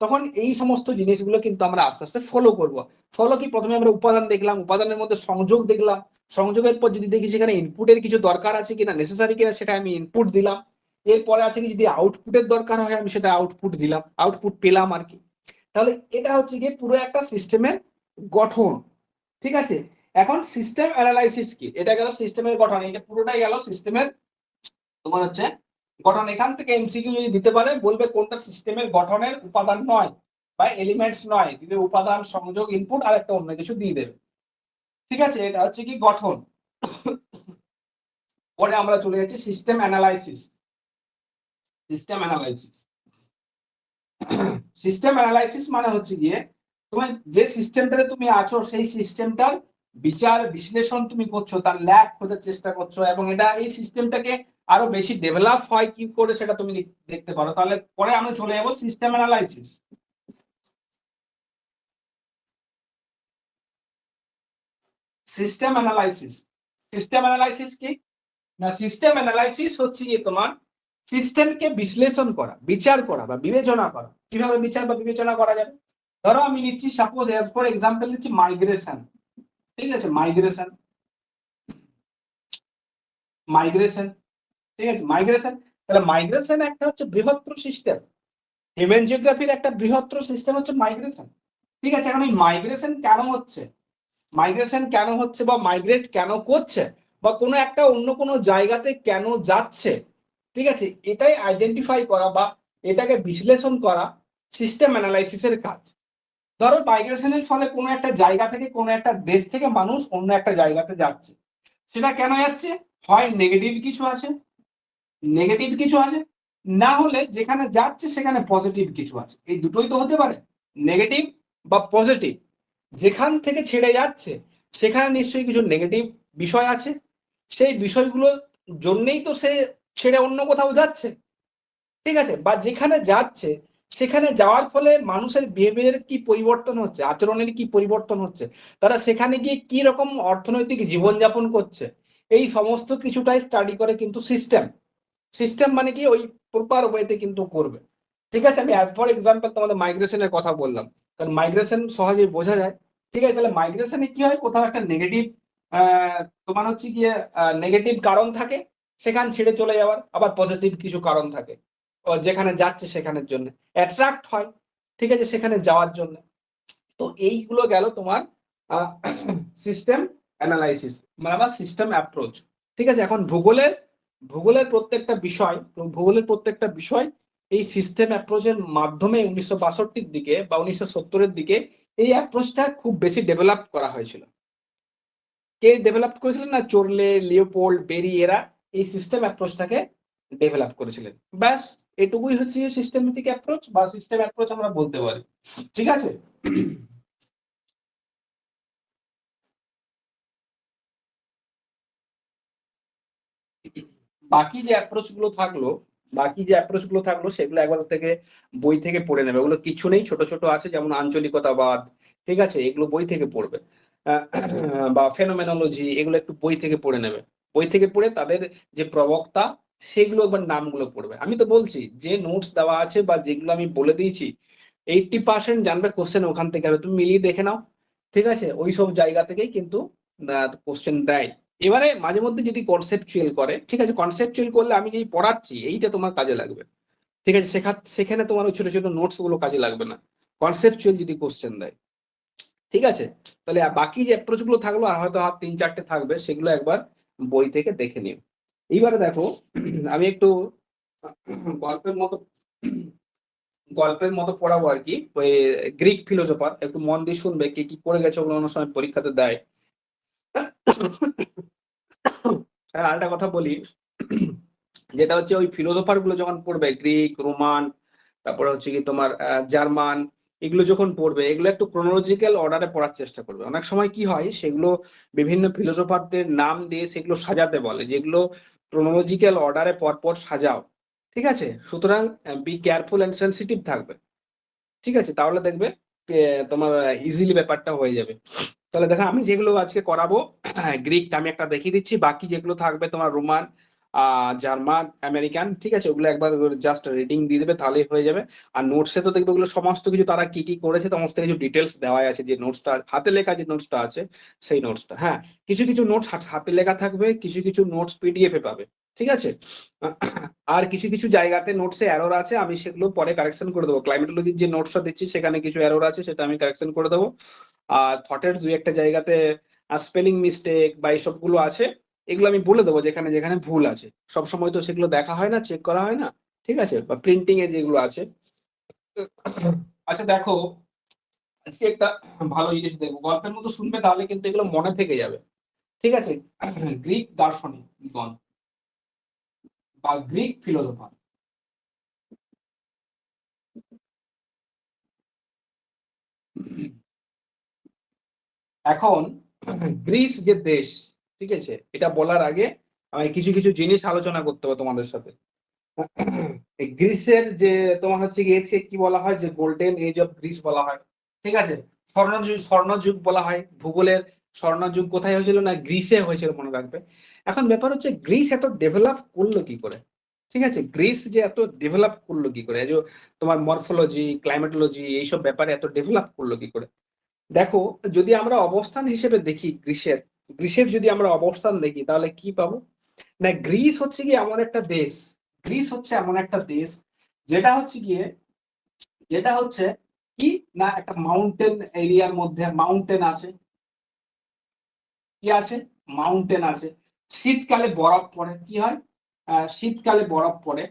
তখন এই সমস্ত জিনিসগুলো কিন্তু আমরা আস্তে আস্তে ফলো করব। ফলো কি, প্রথমে আমরা উপাদান দেখলাম, উপাদানের মধ্যে সংযোগ দেখলাম, সংযোগের পর যদি দেখি সেখানে ইনপুটের কিছু দরকার আছে কিনা, নেসেসারি কিনা, সেটা আমি ইনপুট দিলাম। এরপরে আছে কি, যদি আউটপুটের দরকার হয় আমি সেটা আউটপুট দিলাম, আউটপুট পেলাম আর কি। তাহলে এটা হচ্ছে গিয়ে পুরো একটা সিস্টেমের গঠন। ঠিক আছে, এখন সিস্টেম অ্যানালাইসিস কি, এটা গেল সিস্টেমের গঠন, এটা পুরোটাই গেল সিস্টেমের তোমার হচ্ছে গঠন। এখান থেকে এমসিকিউ যদি দিতে পারে, বলবে কোনটা সিস্টেমের গঠনের উপাদান নয় বা এলিমেন্টস নয়, দিলে উপাদান, সংযোগ, ইনপুট আর একটা অন্য কিছু দিয়ে দেবে। ঠিক আছে, এটা হচ্ছে কি গঠন। পরে আমরা চলে যাচ্ছি system analysis. System analysis system analysis মানে হচ্ছে গিয়ে, তোমার যে সিস্টেমটাতে তুমি আছো সেই সিস্টেমটার বিচার বিশ্লেষণ তুমি করছো, তার ল্যাক খোঁজার চেষ্টা করছো, এবং এটা এই সিস্টেমটাকে আরো বেশি ডেভেলপ হয় কি করে সেটা তুমি দেখতে পারো। তাহলে পরে আমরা চলে যাবো system analysis. System analysis system analysis কি না, সিস্টেম অ্যানালাইসিস হচ্ছে গিয়ে তোমার সিস্টেমকে বিশ্লেষণ করা, বিচার করা বা বিবেচনা করা। কিভাবে বিচার বা বিবেচনা করা যাবে, ধরো আমি নিচ্ছি সাপোজ ফর এক্সাম্পল নিচ্ছি মাইগ্রেশন। ঠিক আছে, মাইগ্রেশন, মাইগ্রেশন ঠিক আছে, মাইগ্রেশন। তাহলে মাইগ্রেশন একটা হচ্ছে বৃহত্তর সিস্টেম, হিউম্যান জিওগ্রাফির একটা বৃহত্তর সিস্টেম হচ্ছে মাইগ্রেশন। ঠিক আছে, এখন এই মাইগ্রেশন কেন হচ্ছে, মাইগ্রেশন কেন হচ্ছে বা মাইগ্রেট কেন করছে, বা কোনো একটা অন্য কোনো জায়গাতে কেন যাচ্ছে, ঠিক আছে, এটাই আইডেন্টিফাই করা বা এটাকে বিশ্লেষণ করা সিস্টেম অ্যানালাইসিসের কাজ। ধরো মাইগ্রেশনের ফলে কোনো একটা জায়গা থেকে, কোনো একটা দেশ থেকে মানুষ অন্য একটা জায়গাতে যাচ্ছে, সেটা কেন যাচ্ছে, হয় নেগেটিভ কিছু আছে, না হলে যেখানে যাচ্ছে সেখানে পজিটিভ কিছু আছে। এই দুটোই তো হতে পারে, নেগেটিভ বা পজিটিভ। যেখান থেকে ছেড়ে যাচ্ছে সেখানে নিশ্চয়ই কিছু নেগেটিভ বিষয় আছে, সেই বিষয়গুলোর জন্যই তো সে ছেড়ে অন্য কোথাও যাচ্ছে। ঠিক আছে, বা যেখানে যাচ্ছে সেখানে যাওয়ার ফলে মানুষের বিহেভিয়ারের কি পরিবর্তন হচ্ছে, আচরণের কি পরিবর্তন হচ্ছে, তারা সেখানে গিয়ে কি রকম অর্থনৈতিক জীবনযাপন করছে, এই সমস্ত কিছুটাই স্টাডি করে কিন্তু সিস্টেম। সিস্টেম মানে কি, ওই প্রপার ওয়েতে কিন্তু করবে। ঠিক আছে, আমি অ্যাজ ফর এক্সাম্পল তোমাদের মাইগ্রেশনের কথা বললাম, কারণ মাইগ্রেশন সহজেই বোঝা যায়। ঠিক আছে, তাহলে মাইগ্রেশনে কি হয়, কোথাও একটা নেগেটিভ তোমার হচ্ছে গিয়ে নেগেটিভ কারণ থাকে সেখান ছেড়ে চলে যাওয়ার, আবার পজিটিভ কিছু কারণ থাকে যেখানে যাচ্ছে সেখানের জন্য অ্যাট্রাক্ট হয়। ঠিক আছে, সেখানে যাওয়ার জন্য। তো এইগুলো গেল তোমার সিস্টেম অ্যানালাইসিস মানে আবার সিস্টেম অ্যাপ্রোচ। ঠিক আছে, এখন ভূগোলের প্রত্যেকটা বিষয় এই সিস্টেম অ্যাপ্রোচের মাধ্যমে 1962 দিকে বা 1970 দিকে এই অ্যাপ্রোচটা খুব বেশি ডেভেলপ করা হয়েছিল। কে ডেভেলপ করেছিলেন না, চোরলে, লিওপোল্ড, বেরি, এরা এই সিস্টেম অ্যাপ্রোচটাকে ডেভেলপ করেছিলেন। ব্যাস, এটুকুই হচ্ছে সিস্টেমেটিক অ্যাপ্রোচ বা সিস্টেম অ্যাপ্রোচ আমরা বলতে পারি। ঠিক আছে? বাকি যে অ্যাপ্রোচ গুলো থাকলো সেগুলো একবার থেকে বই থেকে পড়ে নেবে। ওগুলো কিছু নেই, ছোট ছোট আছে, যেমন আঞ্চলিকতাবাদ, ঠিক আছে, এগুলো বই থেকে পড়বে। বা ফেনোমেনোলজি, এগুলো একটু বই থেকে পড়ে নেবে। বই থেকে পড়ে তাদের যে প্রবক্তা সেগুলো একবার নামগুলো পড়বে। আমি তো বলছি যে নোটস দেওয়া আছে বা যেগুলো আমি বলে দিয়েছি 80% জানবে কোশ্চেন ওখান থেকে হবে। তুমি মিলিয়ে দেখে নাও, ঠিক আছে? ওইসব জায়গা থেকেই কিন্তু কোশ্চেন দেয়। এবারে মাঝে মধ্যে যদি কনসেপচুয়াল করে, ঠিক আছে, কনসেপচুয়াল করলে আমি যেই পড়াচ্ছি এইটা তোমার কাজে লাগবে, ঠিক আছে? সেখানে তোমার ওই ছোট ছোট নোটস গুলো কাজে লাগবে না, কনসেপচুয়াল যদি কোশ্চেন দেয়, ঠিক আছে? তাহলে বাকি যে অ্যাপ্রোচ গুলো থাকলো আর হয়তো আর 3-4টে থাকবে, সেগুলো একবার বই থেকে দেখে নিও। এইবারে দেখো, আমি একটু গল্পের মতো গল্পের মতো পড়াবো আর কি। ওই গ্রিক ফিলোসোফার, একটু মন দিয়ে শুনবে, কি কি করে গেছে ওগুলো অনেক সময় পরীক্ষাতে দেয়। হ্যাঁ, আরেকটা কথা বলি, যেটা হচ্ছে ওই ফিলোসোফার গুলো যখন পড়বে, গ্রিক, রোমান, তারপরে হচ্ছে কি তোমার জার্মান, এগুলো যখন পড়বে, এগুলো একটু ক্রোনোলজিক্যাল অর্ডারে পড়ার চেষ্টা করবে। অনেক সময় কি হয়, সেগুলো বিভিন্ন ফিলোসোফারদের নাম দিয়ে সেগুলো সাজাতে বলে, যেগুলো ক্রোনোলজিক্যাল অর্ডারে পরপর সাজাও, ঠিক আছে? সুতরাং বি কেয়ারফুল এন্ড সেনসিটিভ থাকবে, ঠিক আছে? তাহলে দেখবে তোমার ইজিলি ব্যাপারটা হয়ে যাবে। তাহলে দেখো, আমি যেগুলো আজকে করাবো, গ্রিকটা আমি একটা দেখিয়ে দিচ্ছি, বাকি যেগুলো থাকবে তোমার রোমান, জার্মান, আমেরিকান, ঠিক আছে, ওগুলো একবার জাস্ট রিডিং দিয়ে দেবে, তাহলেই হয়ে যাবে। আর নোটসে তো দেখবে ওগুলো সমস্ত কিছু তারা কি কি করেছে সমস্ত কিছু ডিটেলস দেওয়া আছে, যে নোটসটা হাতে লেখা, যে নোটসটা আছে সেই নোটসটা। হ্যাঁ, কিছু কিছু নোটস হাতে লেখা থাকবে, কিছু কিছু নোটস পিডিএফ এ পাবে, ঠিক আছে? আর কিছু কিছু জায়গাতে নোটসে এরর আছে, আমি সেগুলো পরে কারেকশন করে দেবো। ক্লাইমেটোলজির যে নোটসটা দিচ্ছি সেখানে কিছু এরর আছে, সেটা আমি কারেকশন করে দেবো। আর থটের দুই একটা জায়গাতে স্পেলিং মিস্টেক বা এইসব গুলো আছে, এগুলো আমি বলে দেবো যেখানে যেখানে ভুল আছে। সবসময় তো সেগুলো দেখা হয় না, চেক করা হয় না, ঠিক আছে? বা প্রিন্টিং এ যেগুলো আছে। আচ্ছা দেখো, আজকে একটা ভালো জিনিস দেখবো, গল্পের মতো শুনবে, তাহলে কিন্তু এগুলো মনে থেকে যাবে, ঠিক আছে? গ্রিক দার্শনিকগণ বা গ্রিক ফিলোসোফার। এখন গ্রিস যে দেশ, ঠিক আছে, এটা বলার আগে আমি কিছু কিছু জিনিস আলোচনা করতে হবে তোমাদের সাথে। এই গ্রিসের যে তোমার হচ্ছে গিয়েছে কি বলা হয়, যে গোল্ডেন এজ অফ গ্রিস বলা হয়, ঠিক আছে? স্বর্ণযুগ বলা হয়। ভূগোলের স্বর্ণযুগ কোথায় হয়েছিল না, গ্রিসে হয়েছিল, মনে রাখবে। এখন ব্যাপার হচ্ছে গ্রিস এত ডেভেলপ করলো কি করে, ঠিক আছে? গ্রিস যে এত ডেভেলপ করলো কি করে, এই যে তোমার মরফোলজি, ক্লাইমেটোলজি, এইসব ব্যাপারে এত ডেভেলপ করলো কি করে? দেখো, যদি আমরা অবস্থান হিসেবে দেখি গ্রিসের, যদি আমরা অবস্থান দেখি, তাহলে কি পাবো না, গ্রিস হচ্ছে কি এমন একটা দেশ, গ্রিস হচ্ছে এমন একটা দেশ যেটা হচ্ছে গিয়ে, যেটা হচ্ছে কি না, একটা মাউন্টেন এরিয়ার মধ্যে মাউন্টেন আছে, কি আছে, মাউন্টেন আছে। শীতকালে বরফ পড়ে, কি হয়, শীতকালে বরফ পড়ে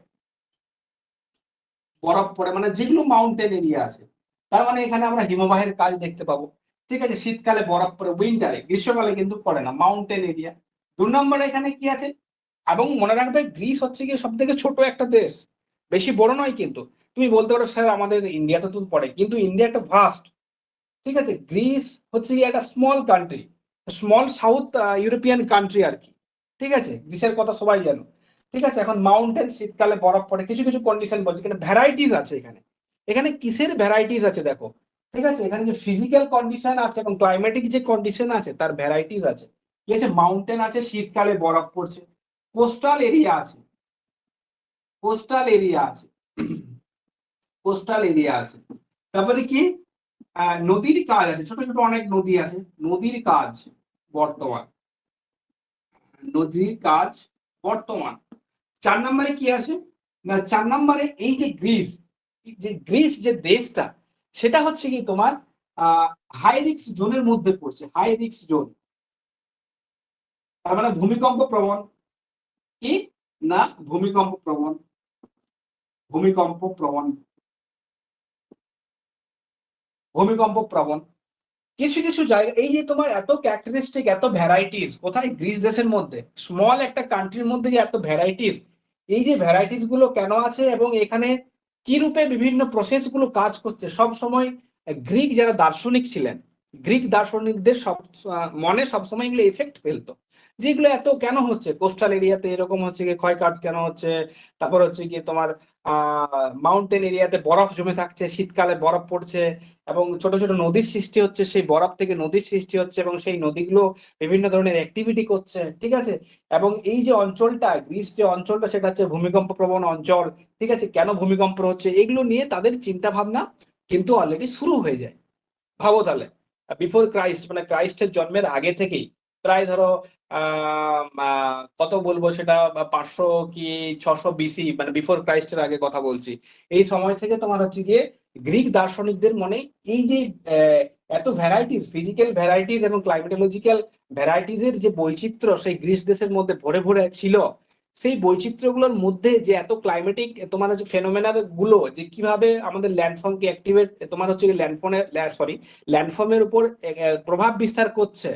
মানে যেগুলো মাউন্টেন এরিয়া আছে, তার মানে এখানে আমরা হিমবাহের কাজ দেখতে পাবো, ঠিক আছে? শীতকালে বরফ পড়ে, উইন্টারে, গ্রীষ্মকালে কিন্তু পড়ে না, মাউন্টেন এরিয়া। 2 নম্বরে এখানে কি আছে, এবং মনে রাখবে গ্রিস হচ্ছে কি সব থেকে ছোট একটা দেশ, বেশি বড় নয় কিন্তু। তুমি বলতে পারো স্যার আমাদের ইন্ডিয়াতে তো পড়ে, কিন্তু ইন্ডিয়া একটা ভাস্ট, ঠিক আছে? গ্রিস হচ্ছে কি একটা small country, small south European country আর কি, ঠিক আছে? গ্রিসের কথা সবাই জানো, ঠিক আছে? এখন মাউন্টেন, শীতকালে বরফ পড়ে, কিছু কিছু কন্ডিশন বলছে, কিন্তু ভ্যারাইটিস আছে এখানে। এখানে কিসের ভ্যারাইটিস আছে দেখো, ঠিক আছে? এখানে যে ফিজিক্যাল কন্ডিশন আছে এবং ক্লাইমেটিক যে কন্ডিশন আছে তার ভ্যারাইটিস আছে, ঠিক আছে? মাউন্টেন আছে, শীতকালে বরফ পড়ছে, কোস্টাল এরিয়া আছে, কোস্টাল এরিয়া আছে, কোস্টাল এরিয়া আছে। তারপরে কি, নদীর কাজ আছে, ছোট ছোট অনেক নদী আছে, নদীর কাজ বর্তমান, নদীর কাজ বর্তমান। 4 নম্বরে কি আছে না, 4 নম্বরে এই যে গ্রিস, যে দেশটা, সেটা হচ্ছে কি তোমার হাই রিস্ক জোনের মধ্যে পড়ছে, হাই রিস্ক জোন, তার মানে ভূমিকম্প প্রবণ, কি না, ভূমিকম্প প্রবণ, ভূমিকম্প প্রবণ, ভূমিকম্প প্রবণ। কিছু কিছু জায়গা, এই যে তোমার এত ক্যারেক্টারিস্টিক, এত ভ্যারাইটিস, কোথায়, গ্রিস দেশের মধ্যে, স্মল একটা কান্ট্রির মধ্যে যে এত ভ্যারাইটিস, এই যে ভ্যারাইটিস গুলো কেন আছে এবং এখানে কি রূপে বিভিন্ন প্রসেস গুলো কাজ করছে, সব সময় গ্রিক যারা দার্শনিক ছিলেন, গ্রিক দার্শনিকদের সব মনে সবসময় এগুলো এফেক্ট ফেলতো, যেগুলো এত কেন হচ্ছে কোস্টাল এরিয়াতে এরকম হচ্ছে গিয়ে ক্ষয়কাজ কেন হচ্ছে, তারপর হচ্ছে গিয়ে তোমার মাউন্টেন এরিয়াতে বরফ জমে থাকছে, শীতকালে বরফ পড়ছে এবং ছোট ছোট নদীর সৃষ্টি হচ্ছে, সেই বরফ থেকে নদীর সৃষ্টি হচ্ছে এবং সেই নদীগুলো বিভিন্ন ধরনের অ্যাক্টিভিটি করছে, ঠিক আছে। এবং এই যে অঞ্চলটা গ্রিস যে অঞ্চলটা সেটা হচ্ছে ভূমিকম্প প্রবণ অঞ্চল, ঠিক আছে, কেন ভূমিকম্প হচ্ছে এগুলো নিয়ে তাদের চিন্তা ভাবনা কিন্তু অলরেডি শুরু হয়ে যায়। ভাবো তাহলে বিফোর ক্রাইস্ট মানে ক্রাইস্টের জন্মের আগে থেকেই প্রায় ধরো কত বলবো সেটা 500 কি 600 বিসি মানে বিফোর ক্রাইস্টের আগে কথা বলছি, এই সময় থেকে তোমার হচ্ছে গিয়ে গ্রিক দার্শনিকদের মনে এই যে এত ভ্যারাইটিস, ফিজিক্যাল ভ্যারাইটিস এবং ক্লাইমেটোলজিক্যাল ভ্যারাইটিস এর যে বৈচিত্র্য সেই গ্রিস দেশের মধ্যে ভরে ভরে ছিল, সেই বৈচিত্র্যগুলোর মধ্যে যে এত ক্লাইমেটিক তোমার হচ্ছে ফেনোমেনার গুলো যে কিভাবে আমাদের ল্যান্ডফর্মকে অ্যাক্টিভেট তোমার হচ্ছে ল্যান্ডফর্মের উপর প্রভাব বিস্তার করছে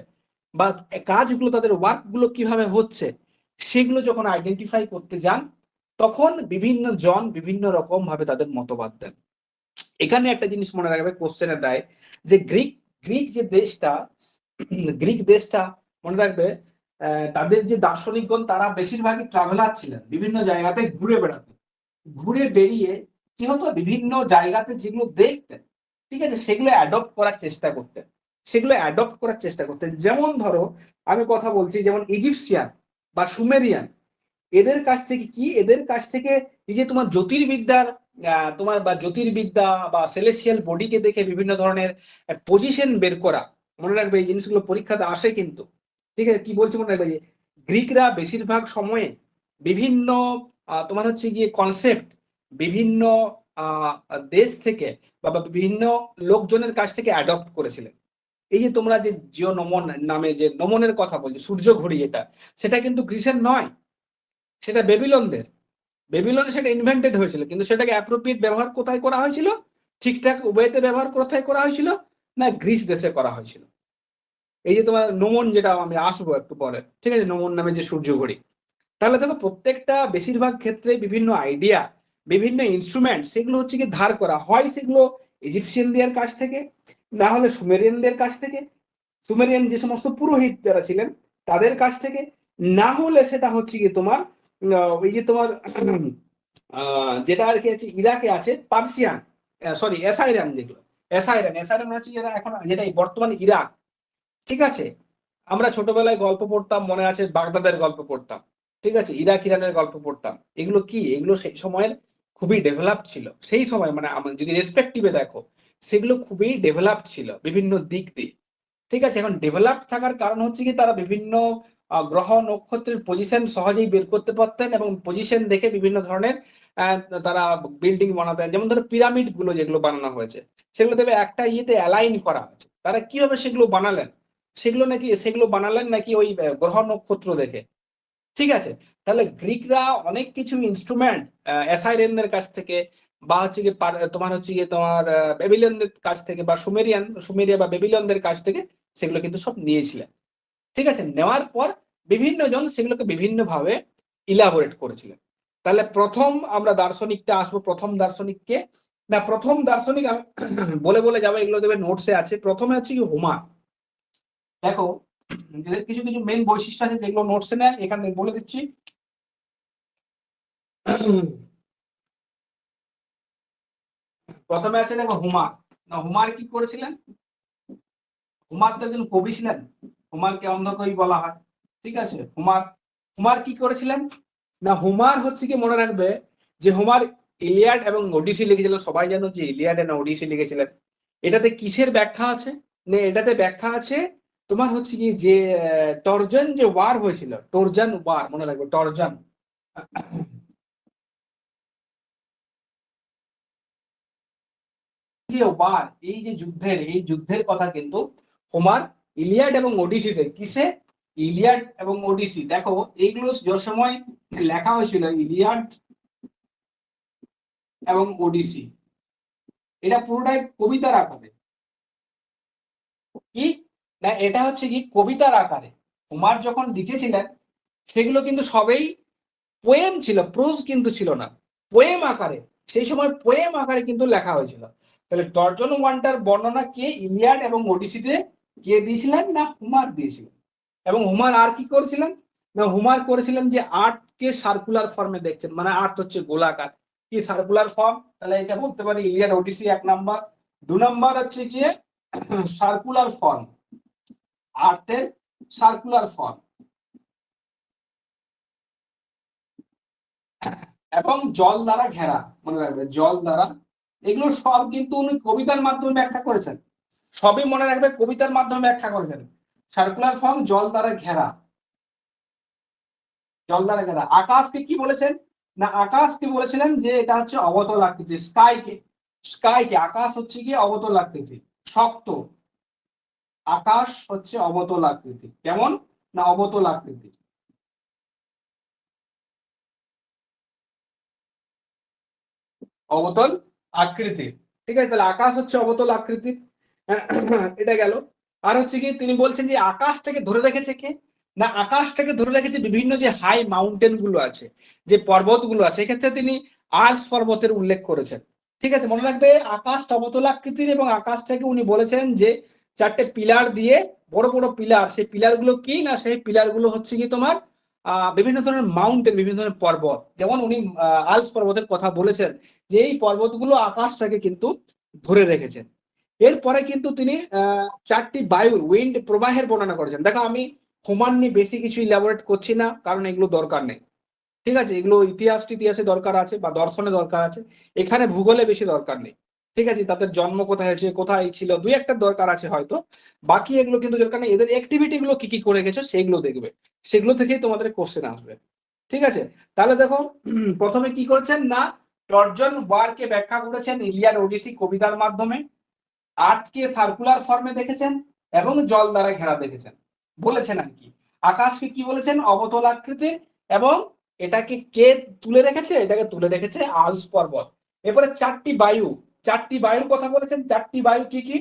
বা কাজগুলো তাদের ওয়ার্ক গুলো কিভাবে হচ্ছে, সেগুলো যখন আইডেন্টিফাই করতে যান তখন বিভিন্ন জন বিভিন্ন রকম ভাবে তাদের মতবাদ দেন। এখানে একটা জিনিস মনে রাখবে কোশ্চেনে দেয় যে গ্রিক যে দেশটা, গ্রিক দেশটা মনে রাখবে তাদের যে দার্শনিকগণ তারা বেশিরভাগই ট্রাভেলার ছিলেন, বিভিন্ন জায়গাতে ঘুরে বেড়াতেন, ঘুরে বেরিয়ে কি হতো বিভিন্ন জায়গাতে যেগুলো দেখতেন, ঠিক আছে, সেগুলো অ্যাডপ্ট করার চেষ্টা করতেন, সেগুলো অ্যাডপ্ট করার চেষ্টা করতেন। যেমন ধরো আমি কথা বলছি যেমন ইজিপসিয়ান বা সুমেরিয়ান, এদের কাছ থেকে কি, এদের কাছ থেকে এই যে তোমার জ্যোতির্বিদ্যার তোমার বা জ্যোতির্বিদ্যা বা সেলেসিয়াল বডিকে দেখে বিভিন্ন ধরনের পজিশন বের করা, মনে রাখবে এই জিনিসগুলো পরীক্ষাতে আসে কিন্তু, ঠিক আছে, কি বলছি মনে রাখবে যে গ্রিকরা বেশিরভাগ সময়ে বিভিন্ন তোমার হচ্ছে গিয়ে কনসেপ্ট বিভিন্ন দেশ থেকে বা বিভিন্ন লোকজনের কাছ থেকে অ্যাডপ্ট করেছিলেন। এই যে তোমরা যে জিও নমন নামে যে নমনের কথা বলছো সূর্য ঘড়ি, এটা সেটা কিন্তু গ্রিসের নয়, সেটা বেবিলনদের, বেবিলনে সেটা ইনভেন্টেড হয়েছিল, কিন্তু সেটাকে অ্যাপ্রোপ্রিয়েট ব্যবহার কোথায় করা হয়েছিল, ঠিকঠাক ওয়েতে ব্যবহার কোথায় করা হয়েছিল, না গ্রিস দেশে করা হয়েছিল। এই যে তোমার নোমন, যেটা আমি আসবো একটু পরে, ঠিক আছে, নোমন নামে যে সূর্য ঘড়ি, তাহলে দেখো প্রত্যেকটা বেশিরভাগ ক্ষেত্রে বিভিন্ন আইডিয়া বিভিন্ন ইনস্ট্রুমেন্ট সেগুলো হচ্ছে কি ধার করা হয়, সেগুলো ইজিপশিয়ানদের কাছ থেকে, না হলে সুমেরিয়ানদের কাছ থেকে, সুমেরিয়ান যে সমস্ত পুরোহিত যারা ছিলেন তাদের কাছ থেকে, না হলে সেটা হচ্ছে কি তোমার ওই যে তোমার যেটা আর কি আছে ইরাকে আছে পার্সিয়ান, সরি এসাইরান, যেগুলো এসাইরান, এসাইরান হচ্ছে যেটা এখন যেটাই বর্তমানে ইরাক, ঠিক আছে। আমরা ছোটবেলায় গল্প পড়তাম, মনে আছে বাগদাদের গল্প পড়তাম, ঠিক আছে, ইরাক ইরানের গল্প পড়তাম, এগুলো কি, এগুলো সেই সময়ের খুবই ডেভেলপ ছিল, সেই সময় মানে যদি রেসপেক্টিভে দেখো সেগুলো খুবই ডেভেলপ ছিল বিভিন্ন দিক দিয়ে, ঠিক আছে। এখন ডেভেলপড থাকার কারণ হচ্ছে কি তারা বিভিন্ন গ্রহ নক্ষত্রের পজিশন সহজেই বের করতে পারতেন এবং পজিশন দেখে বিভিন্ন ধরনের তারা বিল্ডিং বানাতেন। যেমন ধরো পিরামিড গুলো যেগুলো বানানো হয়েছে সেগুলো দেবে একটা ইয়েতে অ্যালাইন করা হয়েছে, তারা কিভাবে সেগুলো বানালেন, সেগুলো বানালেন নাকি ওই গ্রহ নক্ষত্র দেখে, ঠিক আছে। তাহলে গ্রিকরা অনেক কিছু ইনস্ট্রুমেন্ট অ্যাসাইরিয়ানদের কাছ থেকে বা হচ্ছে কি তোমার হচ্ছে গিয়ে তোমার বেবিলনদের কাছ থেকে বা সুমেরিয়া বা বেবিলনদের কাছ থেকে সেগুলো কিন্তু সব নিয়েছিলেন, ঠিক আছে। নেওয়ার পর বিভিন্ন জন সেগুলোকে বিভিন্ন ভাবে ইলাবোরেট করেছিলেন। তাহলে প্রথম আমরা দার্শনিকটা আসবো, প্রথম দার্শনিককে, না প্রথম দার্শনিক আমি বলে বলে যাবো, এগুলো দেবে নোটসে আছে। প্রথমে হচ্ছে কি হোমার, দেখো এদের কিছু কিছু মেইন বৈশিষ্ট্য আছে যেগুলো নোটসে নেয়, এখানে বলে দিচ্ছি। প্রথমে আছে দেখো হুমার, না হুমার কি করেছিলেন, হুমার তো একজন কবি ছিলেন, হুমারকে অন্ধকবি বলা হয়, ঠিক আছে। হুমার হুমার কি করেছিলেন, না হুমার হচ্ছে কি মনে রাখবে যে হুমার ইলিয়াড এবং ওডিসি লিখেছিলেন, সবাই জানো যে ইলিয়াড এবং ওডিসি লিখেছিলেন। এটাতে কিসের ব্যাখ্যা আছে, না এটাতে ব্যাখ্যা আছে তোমার হচ্ছে কি যে টর্জন যে ওয়ার হয়েছিল, টর্জন ওয়ার মনে রাখবে, টর্জন যে ওয়ার, এই যে এই যুদ্ধের কথা কিন্তু হোমার ইলিয়াড এবং ওডিসিতে, কিসে, ইলিয়াড এবং ওডিসি, দেখো এইগুলো যে সময় লেখা হয়েছিল ইলিয়াড এবং ওডিসি, এটা পুরোটাই কবিতার আকারে, কি না এটা হচ্ছে কি কবিতার আকারে হোমার যখন লিখেছিলেন সেগুলো কিন্তু সবেই পোয়েম ছিল, প্রোজ কিন্তু ছিল না, পোয়েম আকারে, সেই সময় পোয়েম আকারে কিন্তু লেখা হয়েছিল। তাহলে টর্জন ওয়ান্টার বর্ণনা কে ইলিয়াড এবং ওডিসিতে কে দিয়েছিলেন? না হোমার দিয়েছিলেন। এবং হোমার আর কি করেছিলেন? না হোমার করেছিলেন যে আর্টকে সার্কুলার ফর্মে দেখছেন, মানে আর্ট হচ্ছে গোলাকার, কি সার্কুলার ফর্ম, তাহলে এটা বলতে পারি ইলিয়াড ওডিসি 1 নাম্বার। 2 নাম্বার হচ্ছে গিয়ে সার্কুলার ফর্ম, আর্টের সার্কুলার ফর্ম এবং জল দ্বারা ঘেরা, মনে রাখবে জল দ্বারা, এগুলো সব কিন্তু উনি কবিতার মাধ্যমে ব্যাখ্যা করেছেন, সবই মনে রাখবে কবিতার মাধ্যমে ব্যাখ্যা করেছেন। সার্কুলার ফর্ম, জল দ্বারা ঘেরা, জল দ্বারা ঘেরা। আকাশকে কি বলেছেন? না আকাশকে বলেছিলেন যে এটা হচ্ছে অবতল আকৃতি, স্কাইকে, স্কাইকে আকাশ হচ্ছে কি অবতল আকৃতি, শক্ত, আকাশ হচ্ছে অবতল আকৃতি, কেমন? না অবতল আকৃতি, অবতল আকৃতির, ঠিক আছে। তাহলে আকাশ হচ্ছে অবতল আকৃতির, এটা গেল। আর হচ্ছে কি তিনি বলছেন যে আকাশটাকে ধরে রেখেছে কে? না আকাশটাকে ধরে রেখেছে বিভিন্ন যে হাই মাউন্টেন গুলো আছে, যে পর্বতগুলো আছে, এক্ষেত্রে তিনি আল্পস পর্বতের উল্লেখ করেছেন। ঠিক আছে, মনে রাখবে আকাশ অবতল আকৃতির, এবং আকাশটাকে উনি বলেছেন যে 4টে পিলার দিয়ে, বড় বড় পিলার, সেই পিলার গুলো কি না সেই পিলার গুলো হচ্ছে কি তোমার বিভিন্ন ধরনের মাউন্টেন, বিভিন্ন ধরনের পর্বত, যেমন উনি আল্পস পর্বতের কথা বলেছেন যে এই পর্বতগুলো আকাশটাকে কিন্তু ধরে রেখেছেন। এরপরে কিন্তু তিনি 4টি বায়ুর উইন্ড প্রবাহের বর্ণনা করেছেন। দেখো আমি হোমার নিয়ে বেশি কিছু ইলাবোরেট করছি না, কারণ এগুলো দরকার নেই, ঠিক আছে, এগুলো ইতিহাসে দরকার আছে বা দর্শনে দরকার আছে, এখানে ভূগোলে বেশি দরকার নেই। ঠিক আছে, তাদের জন্ম কোথায় হয়েছে, কোথায় ছিল, দুই একটা দরকার আছে হয়তো, বাকি এগুলো কিন্তু দরকার নেই। এদের অ্যাক্টিভিটি গুলো কি কি করে গেছে সেগুলো দেখবে, সেগুলো থেকেই তোমাদের কোশ্চেন আসবে। ঠিক আছে, তাহলে দেখো প্রথমে কি করেছেন না টর্জন ওয়ারকে ব্যাখ্যা করেছেন ইলিয়াড ওডিসি কবিতার মাধ্যমে, আর্টকে সার্কুলার ফর্মে দেখেছেন এবং জল দ্বারা ঘেরা দেখেছেন, বলেছেন আর কি। আকাশকে কি বলেছেন? অবতল আকৃতির, এবং এটাকে কে তুলে রেখেছে? এটাকে তুলে রেখেছে আল্পস পর্বত। এরপরে 4টি বায়ু, 4টি বায়ুর কথা বলেছেন। 4টি বায়ু কি কি?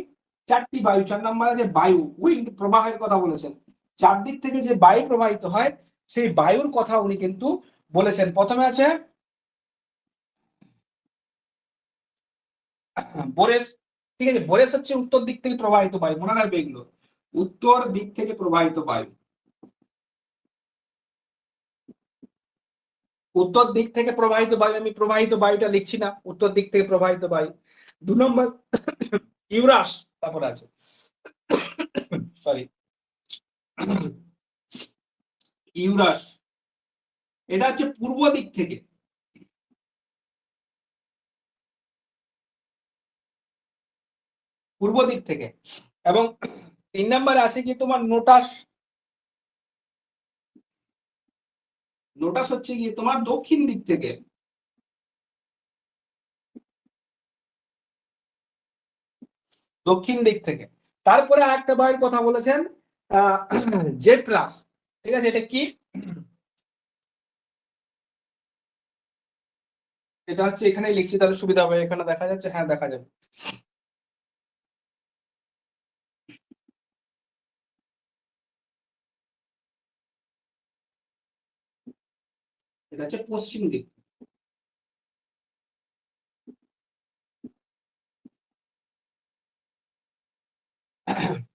4টি বায়ু, 4 নম্বরে যে বায়ু উইন্ড প্রবাহের কথা বলেছেন, চারদিক থেকে যে বায়ু প্রবাহিত হয় সেই বায়ুর কথা উনি কিন্তু বলেছেন। প্রথমে আছে বোরেস, ঠিক আছে, বোরেস হচ্ছে উত্তর দিক থেকে প্রবাহিত বায়ু, মনে রাখবে এগুলো, উত্তর দিক থেকে প্রবাহিত বায়ু, উত্তর দিক থেকে প্রবাহিত বায়ু, আমি প্রবাহিত বায়ুটা লিখছি না, উত্তর দিক থেকে প্রবাহিত বায়ু। 2 নম্বর ইউরাস, তারপর আছে সরি ইউরাস, এটা হচ্ছে পূর্ব দিক থেকে, পূর্ব দিক থেকে। এবং 3 নম্বরে আছে কি তোমার নোটাস, নোটাস হচ্ছে কি তোমার দক্ষিণ দিক থেকে, দক্ষিণ দিক থেকে। তারপরে আরেকটা বায়ুর কথা বলেছেন জেট্রাস, ঠিক আছে, এটা কি? এটা হচ্ছে এখানে লিখছি তাহলে সুবিধা হবে, এখানে দেখা যাচ্ছে, হ্যাঁ দেখা যাবে। এটা হচ্ছে পশ্চিম দিক।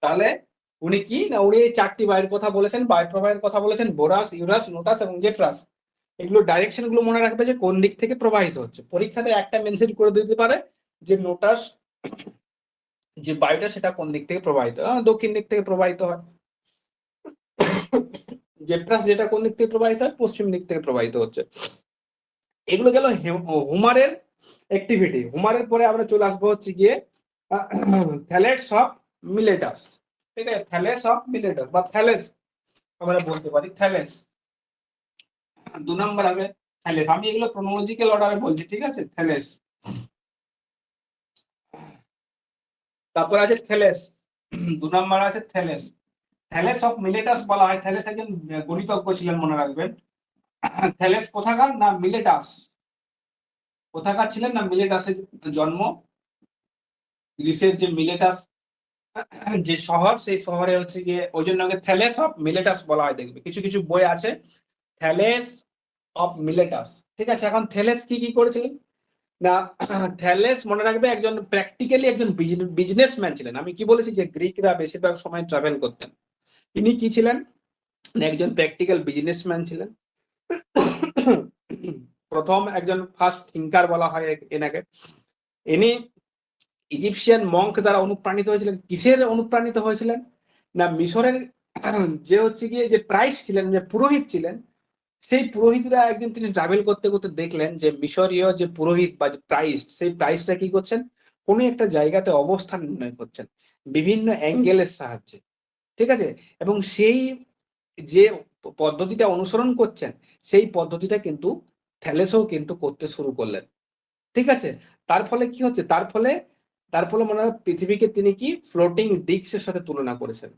তাহলে উনি কি না উনি এই 4টি বায়ুর কথা বলেছেন, বায়ু প্রবাহের কথা বলেছেন, বোরাস, ইউরাস, নোটাস এবং জেট্রাস। এগুলো ডাইরেকশন গুলো মনে রাখবে যে কোন দিক থেকে প্রবাহিত হচ্ছে, পরীক্ষাতে একটা মেনশন করে দিতে পারে যে নোটাস যে বায়ুটা সেটা কোন দিক থেকে প্রবাহিত, দক্ষিণ দিক থেকে প্রবাহিত হয়, জেট্রাস যেটা কোন দিক থেকে প্রবাহিত হয়, পশ্চিম দিক থেকে প্রবাহিত হচ্ছে। এগুলো গেল হুমারের অ্যাক্টিভিটি। হুমারের পরে আমরা চলে আসবো হচ্ছে গিয়ে থ্যালেস অফ মিলেটাস, ঠিক আছে, থ্যালেস অফ মিলেটাস বা থ্যালেস আমরা বলতে পারি, থ্যালেস। 2 নম্বর হবে থ্যালেস, আমি এগুলো ক্রোনোলজিক্যাল অর্ডারে বলছি, ঠিক আছে, থ্যালেস। তারপর আছে থ্যালেস, 2 নম্বর আছে থ্যালেস। থ্যালেস অফ মিলেটাস বলা হয়, থ্যালেস একজন গণিতজ্ঞ ছিলেন, মনে রাখবেন। থ্যালেস কোথাকার? না মিলেটাস, কোথাকার ছিলেন? না মিলেটাসের জন্ম, গ্রিসের যে মিলেটাস যে শহর, সেই শহরে হচ্ছে গিয়ে, ওই জন্য থ্যালেস অফ মিলেটাস বলা হয়। দেখবে কিছু কিছু বই আছে থ্যালেস অফ মিলেটাস। ঠিক আছে, এখন থেলেস কি কি করেছিলেন না, থ্যালেস মনে রাখবে একজন প্র্যাকটিক্যালি একজন বিজনেসম্যান ছিলেন। আমি কি বলেছি যে গ্রিকরা বেশিরভাগ সময় ট্রাভেল করতেন। ইনি কি ছিলেন না, একজন প্র্যাকটিক্যাল বিজনেসম্যান ছিলেন। প্রথম একজন ফার্স্ট থিঙ্কার বলা হয় এনাকে। ইনি ইজিপশিয়ান মঙ্ক দ্বারা অনুপ্রাণিত হয়েছিলেন। কিসের অনুপ্রাণিত হয়েছিলেন না, মিশরের যে হচ্ছে গিয়ে যে প্রাইস ছিলেন, যে পুরোহিত ছিলেন, সেই পুরোহিতরা একদিন তিনি ট্রাভেল করতে করতে দেখলেন যে মিশরীয় যে পুরোহিত বা যে প্রাইস, সেই প্রাইসটা কি করছেন, কোন একটা জায়গাতে অবস্থান নির্ণয় করছেন বিভিন্ন অ্যাঙ্গেলের সাহায্যে। ঠিক আছে, এবং সেই যে পদ্ধতিটা অনুসরণ করছেন, সেই পদ্ধতিটা কিন্তু থ্যালেসও কিন্তু করতে শুরু করলেন। ঠিক আছে, তার ফলে কি হচ্ছে, তার ফলে মনে হয় পৃথিবীকে তিনি কি ফ্লোটিং ডিস্কের সাথে তুলনা করেছেন।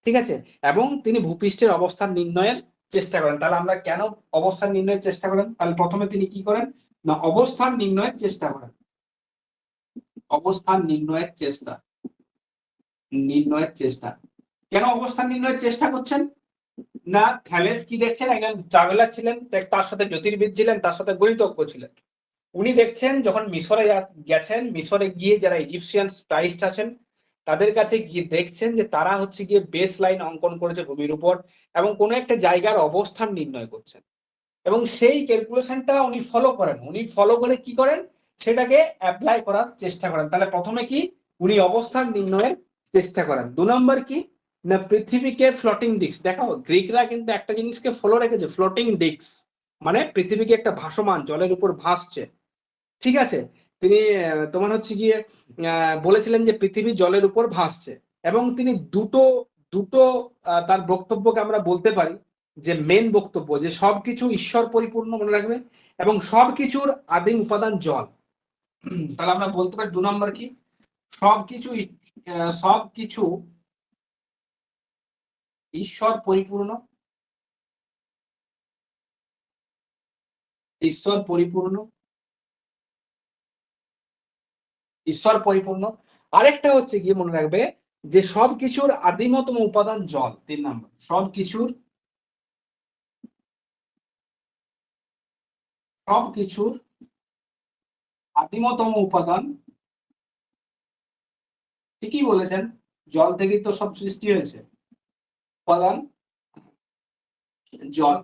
ঠিক আছে, এবং তিনি ভূপৃষ্ঠের অবস্থান নির্ণয়ের চেষ্টা করেন। তাহলে আমরা কেন অবস্থান নির্ণয়ের চেষ্টা করেন, তাহলে প্রথমে তিনি কি করেন না, অবস্থান নির্ণয়ের চেষ্টা করেন। অবস্থান নির্ণয়ের চেষ্টা কেন অবস্থান নির্ণয়ের চেষ্টা করছেন না, থ্যালেস কি দেখছেন, একজন ট্রাভেলার ছিলেন, তার সাথে জ্যোতির্বিদ ছিলেন, তার সাথে গণিতজ্ঞ ছিলেন। উনি দেখছেন যখন মিশরে গেছেন, মিশরে গিয়ে যারা ইজিপশিয়ান প্রাইস্ট আছেন তাদের কাছে গিয়ে দেখছেন যে তারা হচ্ছে গিয়ে বেস লাইন অঙ্কন করেছে ভূমির উপর এবং কোনো একটা জায়গার অবস্থান নির্ণয় করছেন, এবং সেই ক্যালকুলেশনটা উনি ফলো করেন। উনি ফলো করে কি করেন, সেটাকে অ্যাপ্লাই করার চেষ্টা করেন। তাহলে প্রথমে কি উনি অবস্থান নির্ণয়ের চেষ্টা করেন। 2 নম্বর কি না, পৃথিবীকে ফ্লোটিং ডিস্ক। দেখো গ্রিকরা কিন্তু একটা জিনিসকে ফলো রেখেছে, ফ্লোটিং ডিস্ক মানে পৃথিবীকে একটা ভাসমান জলের উপর ভাসছে। ঠিক আছে, তিনি তোমার হচ্ছে গিয়ে বলেছিলেন যে পৃথিবী জলের উপর ভাসছে, এবং তিনি দুটো দুটো তার বক্তব্যকে আমরা বলতে পারি যে মেন বক্তব্য, যে সবকিছু ঈশ্বর পরিপূর্ণ, মনে রাখবে, এবং সবকিছুর আদিম উপাদান জল। তাহলে আমরা বলতে পারি 2 নম্বর কি, সবকিছু সবকিছু ঈশ্বর পরিপূর্ণ, ঈশ্বর পরিপূর্ণ, ঈশ্বর পরিপূর্ণ। আরেকটা হচ্ছে গিয়ে মনে রাখবে যে সবকিছুর আদিমতম উপাদান জল। 3 নম্বর, সবকিছুর আদিমতম উপাদান, ঠিকই বলেছেন, জল থেকেই তো সব সৃষ্টি হয়েছে, উপাদান জল।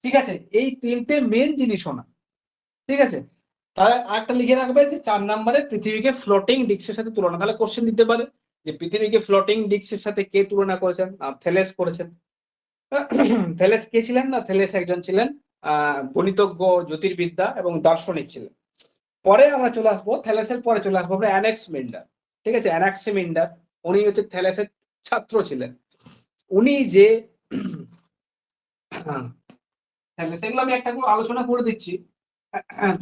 ঠিক আছে, এই তিনটে মেন জিনিস শোনা। ঠিক আছে, তাহলে আরেকটা লিখে রাখবে যে 4 নম্বরে পৃথিবীকে ফ্লোটিং ডিস্কের সাথে তুলনা। তাহলে কোশ্চেন দিতে পারে যে পৃথিবীকে ফ্লোটিং ডিস্কের সাথে কে তুলনা করেছেন, থেলেস করেছেন। থেলেস কে ছিলেন না, থেলেস একজন ছিলেন গণিতজ্ঞ, জ্যোতির্বিদ্যা এবং দার্শনিক ছিলেন। পরে আমরা চলে আসবো, থ্যালেসের পরে চলে আসবো আমরা অ্যানাক্সিমেন্ডার। ঠিক আছে, অ্যানাক্সিমেন্ডার উনি হচ্ছে থ্যালেসের ছাত্র ছিলেন। উনি যে সেগুলো আমি একটা করে আলোচনা করে দিচ্ছি,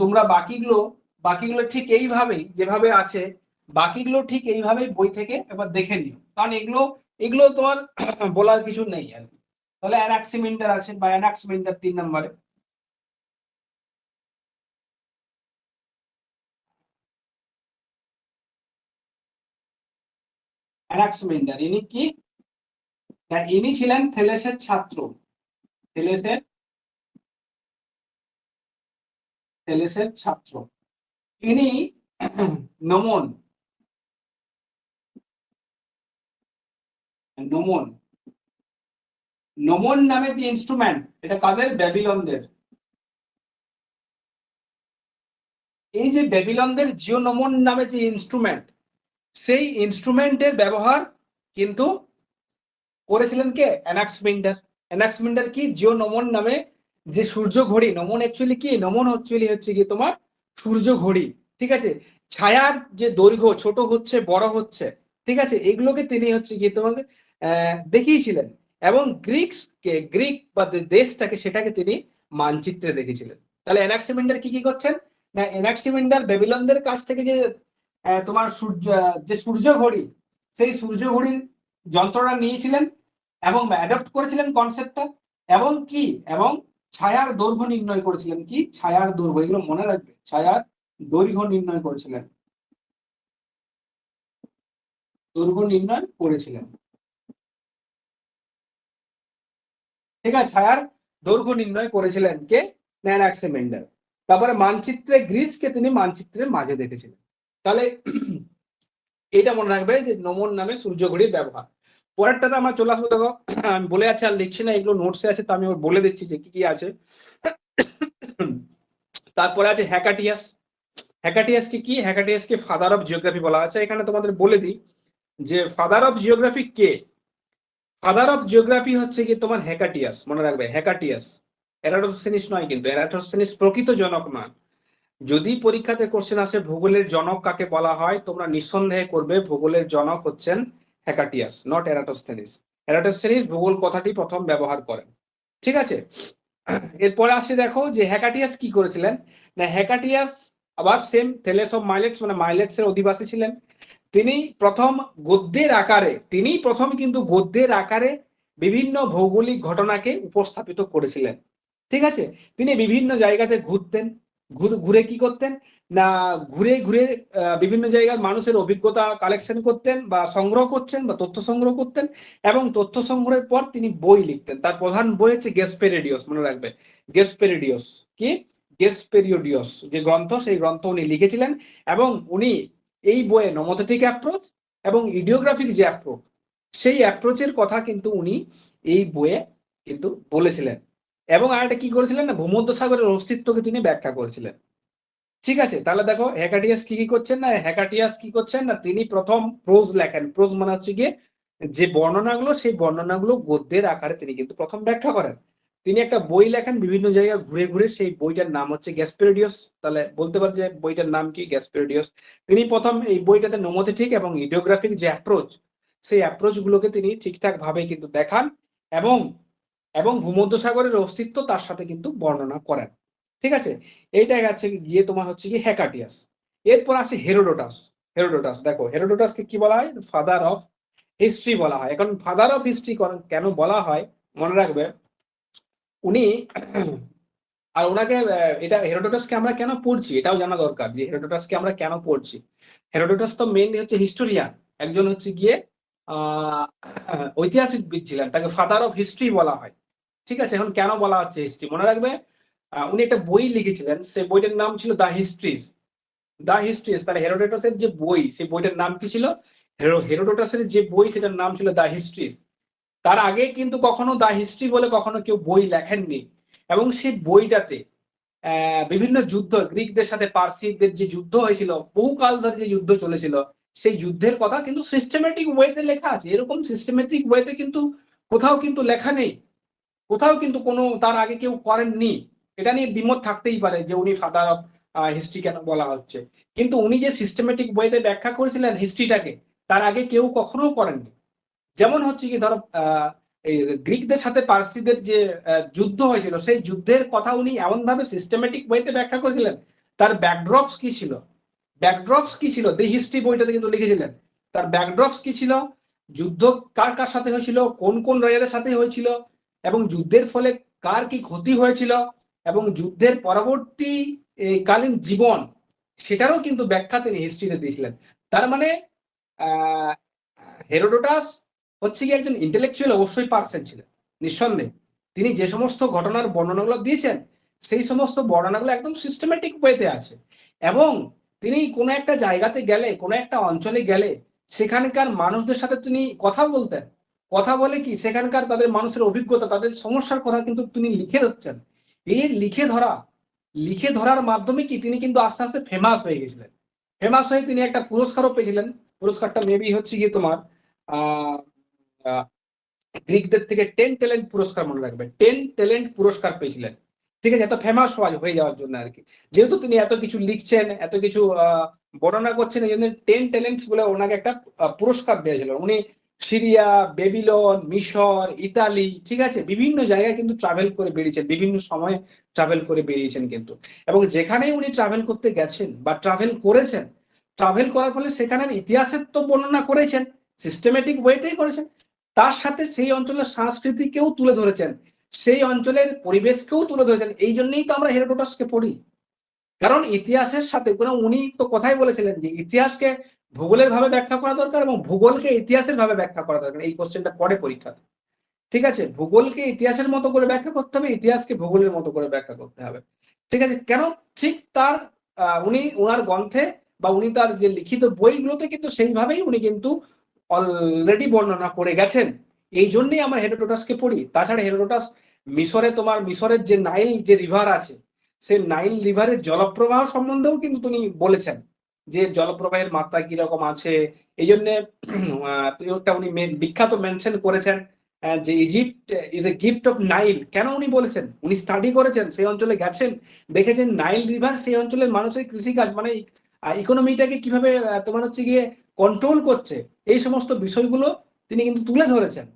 তোমরা বাকিগুলো ঠিক এইভাবেই যেভাবে আছে, বাকিগুলো ঠিক এইভাবেই বই থেকে একবার দেখে নিও, কারণ এগুলো তোমার বলার কিছু নেই আর কি। তাহলে অ্যানাক্সিমেন্ডার আছে বা অ্যানাক্সিমেন্ডার 3 নম্বরে। অ্যানাক্সিমেন্ডার ইনি কি না, ইনি ছিলেন থেলেসের ছাত্র। থেলেসের থেলেসের ছাত্র ইনি নমন নমন নমন নামে যে ইনস্ট্রুমেন্ট, এটা কাদের, ব্যাবিলনদের। এই যে ব্যাবিলনদের জিওনমন নামে যে ইনস্ট্রুমেন্ট, সেই ইনস্ট্রুমেন্টের ব্যবহার কিন্তু করেছিলেন কে, অ্যানাক্সিমেন্ডার। অ্যানাক্সিমেন্ডার কি জিওনমন নামে যে সূর্য ঘড়ি, নমন অ্যাকচুয়ালি কি, নমন অ্যাকচুয়ালি হচ্ছে কি তোমার সূর্য ঘড়ি। ঠিক আছে, ছায়ার যে দৈর্ঘ্য ছোট হচ্ছে বড় হচ্ছে, ঠিক আছে, এগুলোকে তিনি হচ্ছে কি তোমাকে দেখিয়েছিলেন, এবং গ্রিক বা দেশটাকে সেটাকে তিনি মানচিত্রে দেখেছিলেন। তাহলে অ্যানাক্সিমেন্ডার কি কি করছেন না, অ্যানাক্সিমেন্ডার বেবিলনদের কাছ থেকে যে তোমার সূর্য ঘড়ি, সেই সূর্য ঘড়ির যন্ত্রটা নিয়েছিলেন এবং অ্যাডপ্ট করেছিলেন কনসেপ্টটা, এবং কি এবং ছায়ার দৈর্ঘ্য নির্ণয় করেছিলেন। কি ছায়ার দৈর্ঘ্য, এগুলো মনে রাখবে, ছায়ার দৈর্ঘ্য নির্ণয় করেছিলেন, দৈর্ঘ্য নির্ণয় করেছিলেন। ঠিক আছে, ছায়ার দৈর্ঘ্য নির্ণয় করেছিলেন কে? অ্যানাক্সিমেন্ডার। তারপরে মানচিত্রে গ্রিসকে তিনি মানচিত্রের মাঝে দেখেছিলেন। তাহলে এটা মনে রাখবে যে নোমন নামে সূর্যঘড়ির ব্যবহার। পরেরটাতে আমার চলে আসবো, দেখো আমি বলে যাচ্ছি আর লিখছি না, এগুলো নোটসে আছে, তো আমি বলে দিচ্ছি যে কি কি আছে। তারপরে আছে হ্যাকাটিয়াস। হ্যাকাটিয়াসকে কি? হ্যাকাটিয়াসকে ফাদার অফ জিওগ্রাফি বলা আছে। এখানে তোমাদের বলে দিই যে father of geography K? Father of geography হচ্ছে কি তোমার হ্যাকাটিয়াস, মনে রাখবে হ্যাকাটিয়াস। এরাটোস্থেনিস নয়, কিন্তু এরাটোস্থেনিস প্রকৃত জনক নয়। যদি পরীক্ষাতে কোশ্চেন আসে ভূগোলের জনক কাকে বলা হয়, তোমরা নিঃসন্দেহে করবে ভূগোলের জনক হচ্ছেন হ্যাকাটিয়াস, নট এরাটোস্থেনিস। এরাটোস্থেনিস ভূগোল কথাটি প্রথম ব্যবহার করেন। ঠিক আছে, এরপরে আসে দেখো যে হ্যাকাটিয়াস কি করেছিলেন না, হ্যাকাটিয়াস আবার সেম থেলেস অফ মাইলেটস মানে মাইলেটস এর অধিবাসী ছিলেন। তিনি প্রথম গদ্যের আকারে, তিনি প্রথম কিন্তু গদ্যের আকারে বিভিন্ন ভৌগোলিক ঘটনাকে উপস্থাপিত করেছিলেন। ঠিক আছে, তিনি বিভিন্ন জায়গাতে ঘুরতেন, ঘুরে কি করতেন না, ঘুরে ঘুরে বিভিন্ন জায়গার মানুষের অভিজ্ঞতা কালেকশন করতেন বা সংগ্রহ করছেন বা তথ্য সংগ্রহ করতেন, এবং তথ্য সংগ্রহের পর তিনি বই লিখতেন। তার প্রধান বই হচ্ছে গেসপেরিডিওস, মনে রাখবে গেসপেরিডিওস কি? গেসপেরিডিওস যে গ্রন্থ, সেই গ্রন্থ উনি লিখেছিলেন। এবং উনি এই বইয়ে নোমোথেটিক অ্যাপ্রোচ এবং ইডিওগ্রাফিক যে অ্যাপ্রোচ, সেই অ্যাপ্রোচের কথা কিন্তু উনি এই বইয়ে কিন্তু বলেছিলেন। এবং আরেকটা কি করেছিলেন না, ভূমধ্যসাগরের অস্তিত্বকে তিনি ব্যাখ্যা করেছিলেন। ঠিক আছে, তাহলে দেখো হ্যাকাটিয়াস কি কি করছেন না, হ্যাকাটিয়াস কি করছেন না, তিনি প্রথম প্রোজ লেখেন। প্রোজ মানে হচ্ছে গিয়ে যে বর্ণনাগুলো, সেই বর্ণনাগুলো গদ্যের আকারে তিনি কিন্তু প্রথম ব্যাখ্যা করেন। তিনি একটা বই লেখেন বিভিন্ন জায়গায় ঘুরে ঘুরে, সেই বইটার নাম হচ্ছে গ্যাসপেরিডিওস। তাহলে বলতে পারি যে বইটার নাম কি? গ্যাসপেরিডিওস। তিনি প্রথম এই বইটাতে নোমোথেটিক এবং ইডিওগ্রাফিক যে অ্যাপ্রোচ, সেই অ্যাপ্রোচ গুলোকে তিনি ঠিকঠাক ভাবে কিন্তু দেখান, এবং এবং ভূমধ্যসাগরের অস্তিত্ব তার সাথে কিন্তু বর্ণনা করেন। ঠিক আছে, এইটা হচ্ছে গিয়ে তোমার হচ্ছে কি হ্যাকাটিয়াস। এরপর আছে হেরোডোটাস। হেরোডোটাস, দেখো হেরোডোটাসকে কি বলা হয়? ফাদার অফ হিস্ট্রি বলা হয়। এখন ফাদার অফ হিস্ট্রি কেন বলা হয়, মনে রাখবে উনি আর ওনাকে, এটা হেরোডোটাসকে আমরা কেন পড়ছি এটাও জানা দরকার, যে হেরোডোটাসকে আমরা কেন পড়ছি। হেরোডোটাস তো মেইনলি হচ্ছে হিস্টোরিয়ান, একজন হচ্ছে গিয়ে ঐতিহাসিকবিদ ছিলেন, তাকে ফাদার অফ হিস্ট্রি বলা হয়। ঠিক আছে, এখন কেন বলা হচ্ছে হিস্ট্রি, মনে রাখবে উনি একটা বই লিখেছিলেন, সেই বইটার নাম ছিল দ্য হিস্ট্রিজ। দ্য হিস্ট্রিজ, তাহলে হেরোডোটাসের যে বই, সেই বইটার নাম কি ছিল? হেরোডোটাসের যে বই, সেটার নাম ছিল দ্য হিস্ট্রিজ। তার আগে কিন্তু কখনো দ্য হিস্ট্রি বলে কখনো কেউ বই লেখেননি। এবং সেই বইটাতে বিভিন্ন যুদ্ধ, গ্রিকদের সাথে পার্সিদের যে যুদ্ধ হয়েছিল, বহুকাল ধরে যে যুদ্ধ চলেছিল, সেই যুদ্ধের কথা কিন্তু সিস্টেমেটিক ওয়েতে লেখা আছে। এরকম সিস্টেমেটিক ওয়েতে কিন্তু কোথাও কিন্তু লেখা নেই, কোথাও কিন্তু কোনো তার আগে কেউ করেননি। এটা নিয়ে দ্বিমত থাকতেই পারে যে উনি ফাদার অফ হিস্ট্রি কেন বলা হচ্ছে, কিন্তু উনি যে সিস্টেমেটিক ওয়েতে ব্যাখ্যা করেছিলেন হিস্ট্রিটাকে, তার আগে কেউ কখনো করেননি। যেমন হচ্ছে কি ধরো এই গ্রিকদের সাথে পার্সিদের যে যুদ্ধ হয়েছিল, সেই যুদ্ধের কথা উনি এমন ভাবে সিস্টেমেটিক ওয়েতে ব্যাখ্যা করেছিলেন। তার ব্যাকড্রপস কি ছিল, ব্যাকড্রপস কি ছিল, দি হিস্ট্রি বইটাতে কিন্তু লিখেছিলেন। তার ব্যাকড্রপস কি ছিল, যুদ্ধ কার কার সাথে হয়েছিল, কোন কোন রাজাদের সাথে হয়েছিল, এবং যুদ্ধের ফলে কার কি ক্ষতি হয়েছিল, এবং যুদ্ধের পরবর্তী কালীন জীবন, সেটারও কিন্তু ব্যাখ্যা তিনি হিস্ট্রিতে দিয়েছিলেন। তার মানে হেরোডোটাস হচ্ছে কি একজন ইন্টেলেকচুয়াল অবশ্যই পার্সন ছিলেন, নিঃসন্দেহে। তিনি যে সমস্ত ঘটনার বর্ণনাগুলো দিয়েছেন, সেই সমস্ত বর্ণনাগুলো একদম সিস্টেমেটিক ওয়েতে আছে। এবং তিনি কোনো একটা জায়গাতে গেলে, কোনো একটা অঞ্চলে গেলে, সেখানকার মানুষদের সাথে তিনি কথা বলতেন। কথা বলে কি সেখানকার তাদের মানুষের অভিজ্ঞতা, তাদের সমস্যার কথা কিন্তু তিনি লিখে দিচ্ছেন। এই লিখে ধরার মাধ্যমে কি তিনি কিন্তু আস্তে আস্তে ফেমাস হয়ে গেছিলেন। ফেমাস হয়ে তিনি একটা পুরস্কারও পেয়েছিলেন। পুরস্কারটা মেবি হচ্ছে গিয়ে তোমার গ্রিকদের থেকে 10 ট্যালেন্ট পুরস্কার, মনে রাখবে 10 ট্যালেন্ট পুরস্কার পেয়েছিলেন। ঠিক আছে, এত ফেমাস হয়ে যাওয়ার জন্য আর কি, যেহেতু তিনি এত কিছু লিখছেন, এত কিছু বর্ণনা করছেন, এই জন্য 10 ট্যালেন্টস বলে ওনাকে একটা পুরস্কার দিয়েছিল। উনি সিরিয়া, বেবিলন, মিশর, ইতালি, ঠিক আছে, বিভিন্ন জায়গায় কিন্তু ট্রাভেল করে বেরিয়েছেন, বিভিন্ন সময়ে ট্রাভেল করে বেরিয়েছেন কিন্তু। এবং যেখানেই উনি ট্রাভেল করতে গেছেন বা ট্রাভেল করেছেন, ট্রাভেল করার ফলে সেখানের ইতিহাসের তো বর্ণনা করেছেন, সিস্টেমেটিক ওয়েতেই করেছেন, তার সাথে সেই অঞ্চলের সংস্কৃতিকেও তুলে ধরেছেন, সেই অঞ্চলের পরিবেশকেও তুলে ধরেছেন। এই জন্যই তো আমরা হেরোডোটাসকে পড়ি, কারণ ইতিহাসের সাথে উনি তো কথাই বলেছিলেন যে ইতিহাসকে ভূগোলের ভাবে ব্যাখ্যা করা দরকার এবং ভূগোলকে ইতিহাসের ভাবে ব্যাখ্যা করা দরকার। এই কোশ্চেনটা পড়ে পরীক্ষাতে। ঠিক আছে, ভূগোলকে ইতিহাসের মতো করে ব্যাখ্যা করতে হবে, ইতিহাসকে ভূগোলের মতো করে ব্যাখ্যা করতে হবে। ঠিক আছে, কেন? ঠিক তার উনি ওনার গ্রন্থে বা উনি তার যে লিখিত বইগুলোতে কিন্তু সেইভাবেই উনি কিন্তু অলরেডি বর্ণনা করে গেছেন। এই জন্যই আমরা হেরোডোটাসকে পড়ি। তাছাড়া হেরোডোটাস মিশরের যে নাইল যে রিভার আছে, সেই নাইল রিভারের জলপ্রবাহ সম্বন্ধেও কিন্তু তিনি বলেছেন যে জলপ্রবাহের মাত্রা কিরকম আছে। এই জন্য উনি বিখ্যাত মেনশন করেছেন যে Egypt is a gift of Nile. কেন উনি বলেছেন? উনি স্টাডি করেছেন, সেই অঞ্চলে গেছেন, দেখেছেন নাইল রিভার সেই অঞ্চলের মানুষের কৃষিকাজ মানে ইকোনমিটাকে কিভাবে তোমার হচ্ছে গিয়ে কন্ট্রোল করছে, এই সমস্ত বিষয়গুলো তিনি কিন্তু তুলে ধরেছেন।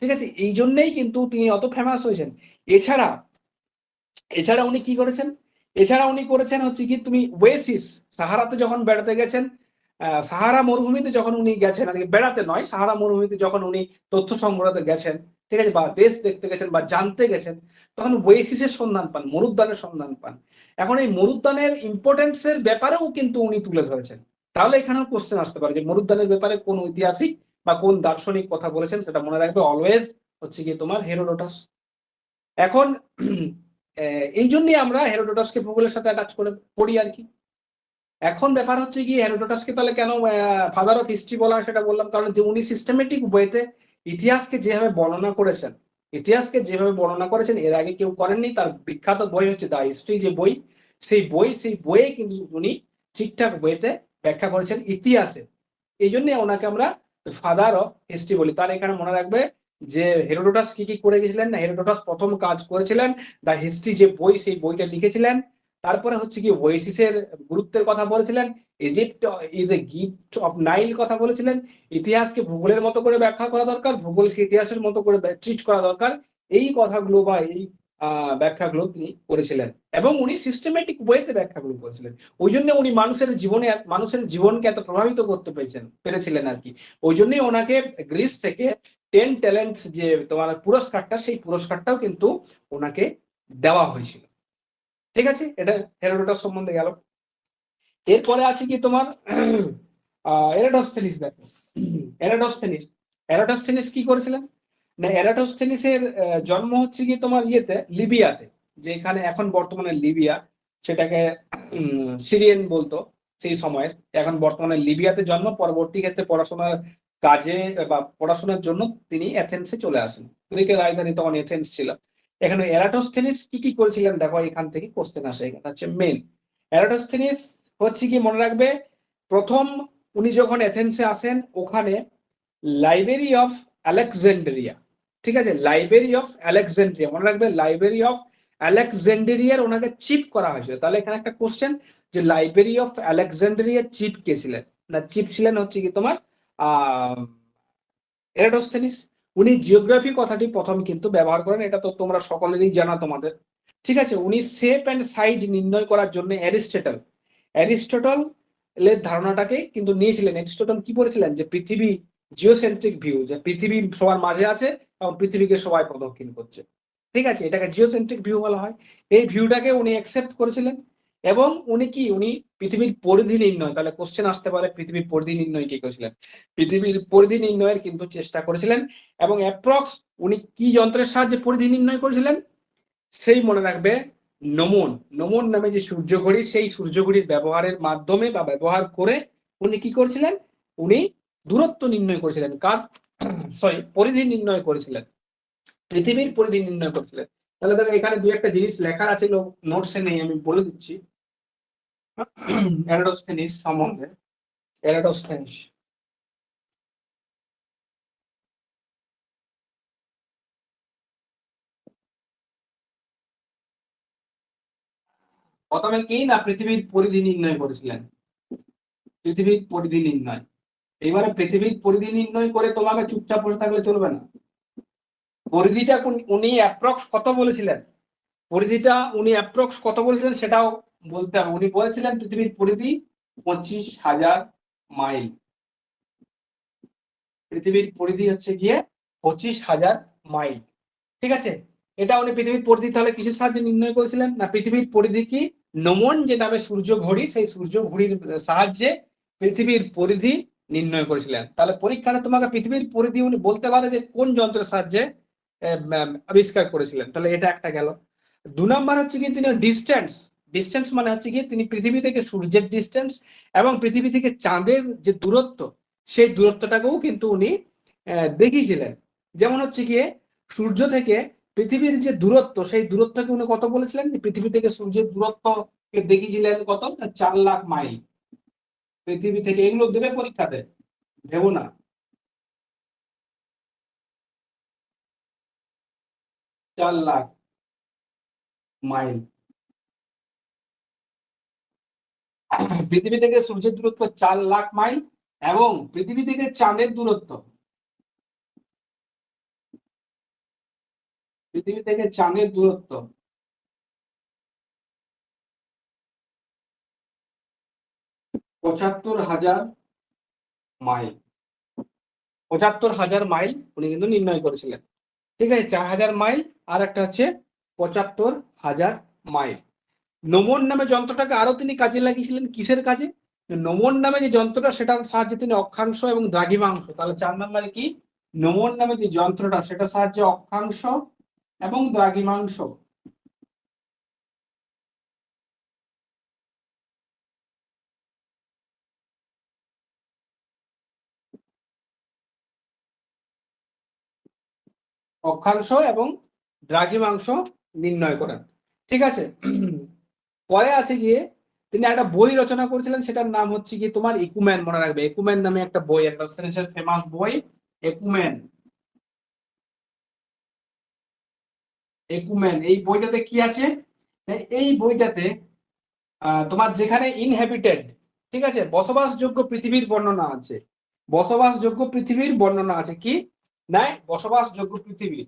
ঠিক আছে, এই জন্যই কিন্তু তিনি অত ফেমাস হয়েছেন। এছাড়া এছাড়া উনি কি করেছেন? এছাড়া উনি করেছেন হচ্ছে কি তুমি ওয়েসিস, সাহারাতে যখন বেড়াতে গেছেন, সাহারা মরুভূমিতে যখন উনি গেছেন, বেড়াতে নয়, সাহারা মরুভূমিতে যখন উনি তথ্য সংগ্রহতে গেছেন, ঠিক আছে, বা দেশ দেখতে গেছেন বা জানতে গেছেন, তখন ওয়েসিসের সন্ধান পান, মরুদ্যানের সন্ধান পান। এখন এই মরুদ্যানের ইম্পর্টেন্সের ব্যাপারেও কিন্তু উনি তুলে ধরেছেন। তাহলে এখানেও কোশ্চেন আসতে পারে যে মরুদ্যানের ব্যাপারে কোন ঐতিহাসিক বা কোন দার্শনিক কথা বলেছেন, সেটা মনে রাখবে অলওয়েজ হচ্ছে কি তোমার হেরোডোটাস। এখন এই জন্যই আমরা হেরোডোটাসকে ভূগোলের সাথে অ্যাটাচ করে পড়ি আর কি। এখন ব্যাপার হচ্ছে কি হেরোডোটাসকে তাহলে কেন ফাদার অফ হিস্ট্রি বলা হয় সেটা বললাম, কারণ যে উনি সিস্টেমেটিক ওয়েতে ইতিহাসকে যেভাবে বর্ণনা করেছেন, এর আগে কেউ করেননি। তার বিখ্যাত বই হচ্ছে দা হিস্ট্রি যে বই, সেই বইয়ে কিন্তু উনি ঠিকঠাক ওয়েতে ব্যাখ্যা করেছেন ইতিহাসে। এই জন্য ওনাকে আমরা ফাদার অফ হিস্ট্রি বলি। তার এখানে মনে রাখবে যে হেরোডোটাস কি কি করে গেছিলেন না, হেরোডোটাস প্রথম কাজ করেছিলেন দা হিস্ট্রি যে বই, সেই বইটা লিখেছিলেন। তারপরে হচ্ছে কি ওয়েসিসের গুরুত্বের কথা বলেছিলেন, Egypt is a gift of Nile কথা বলেছিলেন, ইতিহাসকে ভূগোলের মতো করে ব্যাখ্যা করা দরকার, ভূগোলকে ইতিহাসের মতো করে ট্রিট করা দরকার, এই কথাগুলো বা এই ব্যাখ্যাগুলো তিনি করেছিলেন এবং উনি সিস্টেমেটিক ওয়েতে ব্যাখ্যাগুলো করেছিলেন। ওই জন্য উনি মানুষের জীবনকে এত প্রভাবিত করতে পেরেছিলেন আর কি। ওই জন্যই ওনাকে গ্রিস থেকে 10 ট্যালেন্টস যে তোমার পুরস্কারটা, সেই পুরস্কারটাও কিন্তু ওনাকে দেওয়া হয়েছিল। ঠিক আছে, এটা হেরোডোটাস সম্বন্ধে গেল। এরপরে আছে কি তোমার এরাটোস্থেনিস। দেখো এরাটোস্থেনিস কি করেছিলেন না, এরাটোস্থেনিসের জন্ম হচ্ছে কি তোমার ইয়েতে লিবিয়াতে, যে এখানে এখন বর্তমানে লিবিয়া, সেটাকে সিরিয়ান বলতো সেই সময়ে। এখন বর্তমানে লিবিয়াতে জন্ম, পরবর্তী ক্ষেত্রে পড়াশোনার কাজে বা পড়াশোনার জন্য তিনি এথেন্সে চলে আসেন। গ্রিকের রাজধানী তখন এথেন্স ছিল। এখানে এরাটোস্থেনিস কি কি করেছিলেন দেখো, এখান থেকে কোশ্চেন আসে, এখানে হচ্ছে মেন। এরাটোস্থেনিস হচ্ছে কি মনে রাখবে, প্রথম উনি যখন এথেন্সে আসেন, ওখানে লাইব্রেরি অফ আলেকজান্ড্রিয়া, ঠিক আছে, লাইব্রেরি অফ আলেকজান্ড্রিয়া মনে রাখবে, লাইব্রেরি অফ আলেকজান্ড্রিয়ার ওনাকে চিফ করা হয়েছিল। তাহলে এখানে একটা কোশ্চেন যে লাইব্রেরি অফ আলেকজান্ড্রিয়ার চিফ কে ছিলেন না, চিফ ছিলেন হচ্ছে কি তোমার এরাটোস্থেনিস। উনি জিওগ্রাফি কথাটি প্রথম কিন্তু ব্যবহার করেন, এটা তো তোমরা সকলেরই জানা তোমাদের। ঠিক আছে, উনি শেপ অ্যান্ড সাইজ নির্ণয় করার জন্য অ্যারিস্টটল এর ধারণাটাকে কিন্তু নিয়েছিলেন। অ্যারিস্টটল কি বলেছিলেন যে পৃথিবী জিওসেন্ট্রিক ভিউ, যে পৃথিবী সবার মাঝে আছে এবং পৃথিবীকে সবাই প্রদক্ষিণ করছে। ঠিক আছে, এটাকে জিওসেন্ট্রিক ভিউ বলা হয়। এই ভিউটাকে উনি অ্যাকসেপ্ট করেছিলেন এবং উনি পৃথিবীর পরিধি নির্ণয়, তাহলে কোশ্চেন আসতে পারে পৃথিবীর পরিধি নির্ণয় কি করেছিলেন, পৃথিবীর পরিধি নির্ণয়ের কিন্তু চেষ্টা করেছিলেন। এবং অ্যাপ্রক্স উনি কি যন্ত্রের সাহায্যে পরিধি নির্ণয় করেছিলেন, সেই মনে রাখবে নোমন নামে যে সূর্য ঘড়ি, সেই সূর্য ঘড়ির ব্যবহারের মাধ্যমে বা ব্যবহার করে উনি কি করেছিলেন, উনি দূরত্ব নির্ণয় করেছিলেন, কার পরিধি নির্ণয় করেছিলেন, পৃথিবীর পরিধি নির্ণয় করেছিলেন। তাহলে দেখো এখানে দু একটা জিনিস লেখা আছে, নোটসে নেই, আমি বলে দিচ্ছি এরাটোস্থেনিস সম্বন্ধে। এরাটোস্থেনিস প্রথমে কি না পৃথিবীর পরিধি নির্ণয় করেছিলেন, পৃথিবীর পরিধি নির্ণয়। এবারে পৃথিবীর পরিধি নির্ণয় করে তোমাকে চুপচাপ বসে থাকলে চলবে না। পরিধিটা উনি অ্যাপ্রক্স কত বলেছিলেন, সেটাও বলতে হবে। উনি বলেছিলেন পৃথিবীর পরিধি 25,000 মাইল। পৃথিবীর পরিধি হচ্ছে গিয়ে 25,000 মাইল। ঠিক আছে, এটা উনি পৃথিবীর পরিধি তাহলে কিসের সাহায্যে নির্ণয় করেছিলেন না, পৃথিবীর পরিধি কি নোমন যে নামে সূর্য ঘড়ি, সেই সূর্য ঘড়ির সাহায্যে পৃথিবীর পরিধি নির্ণয় করেছিলেন। তাহলে পরীক্ষাতে তোমাকে পৃথিবীর পরিধি উনি বলতে পারে যে কোন যন্ত্রের সাহায্যে, আবিষ্কার করেছিলেন। তাহলে এটা একটা গেল। 2 নাম্বার হচ্ছে কি তিনি ডিস্টেন্স মানে হচ্ছে কি তিনি পৃথিবী থেকে সূর্যের ডিস্টেন্স এবং পৃথিবী থেকে চাঁদের যে দূরত্ব সেই দূরত্বটাকেও কিন্তু উনি দেখিয়েছিলেন। যেমন হচ্ছে গিয়ে সূর্য থেকে পৃথিবীর যে দূরত্ব সেই দূরত্বকে উনি কত বলেছিলেন, যে পৃথিবী থেকে সূর্যের দূরত্বকে দেখিয়েছিলেন কত, 4 লাখ মাইল পৃথিবী থেকে। এগুলো দেবে পরীক্ষাতে, ভেবো না। 4 লাখ মাইল পৃথিবী থেকে সূর্যের দূরত্ব 4 লাখ মাইল এবং পৃথিবী থেকে চাঁদের দূরত্ব, পৃথিবী থেকে চাঁদের দূরত্ব 75,000 মাইল। 75,000 মাইল উনি কিন্তু নির্ণয় করেছিলেন। ঠিক আছে, 4,000 মাইল আর একটা হচ্ছে 75,000 মাইল। নোমন নামে যন্ত্রটাকে আরো তিনি কাজে লাগিয়েছিলেন। কিসের কাজে? নোমন নামে যে যন্ত্রটা সেটার সাহায্যে তিনি অক্ষাংশ এবং দ্রাঘিমাংশ, তাহলে 4 নম্বরে কি, নোমন নামে যে যন্ত্রটা সেটার সাহায্যে অক্ষাংশ এবং দ্রাঘিমাংশ অক্ষাংশ এবং দ্রাঘিমাংশ নির্ণয় করেন। ঠিক আছে, পরে আছে গিয়ে তিনি একটা বই রচনা করেছিলেন, সেটার নাম হচ্ছে কি তোমার ইকুম্যান, মনে রাখবে। ইকুম্যান নামে একটা বই, একটা ফেমাস বই ইকুম্যান। ইকুম্যান এই বইটাতে কি আছে, এই বইটাতে তোমার যেখানে ইনহ্যাবিটেড, ঠিক আছে, বসবাসযোগ্য পৃথিবীর বর্ণনা আছে। বসবাসযোগ্য পৃথিবীর বর্ণনা আছে। কি নাই, বসবাসযোগ্য পৃথিবী,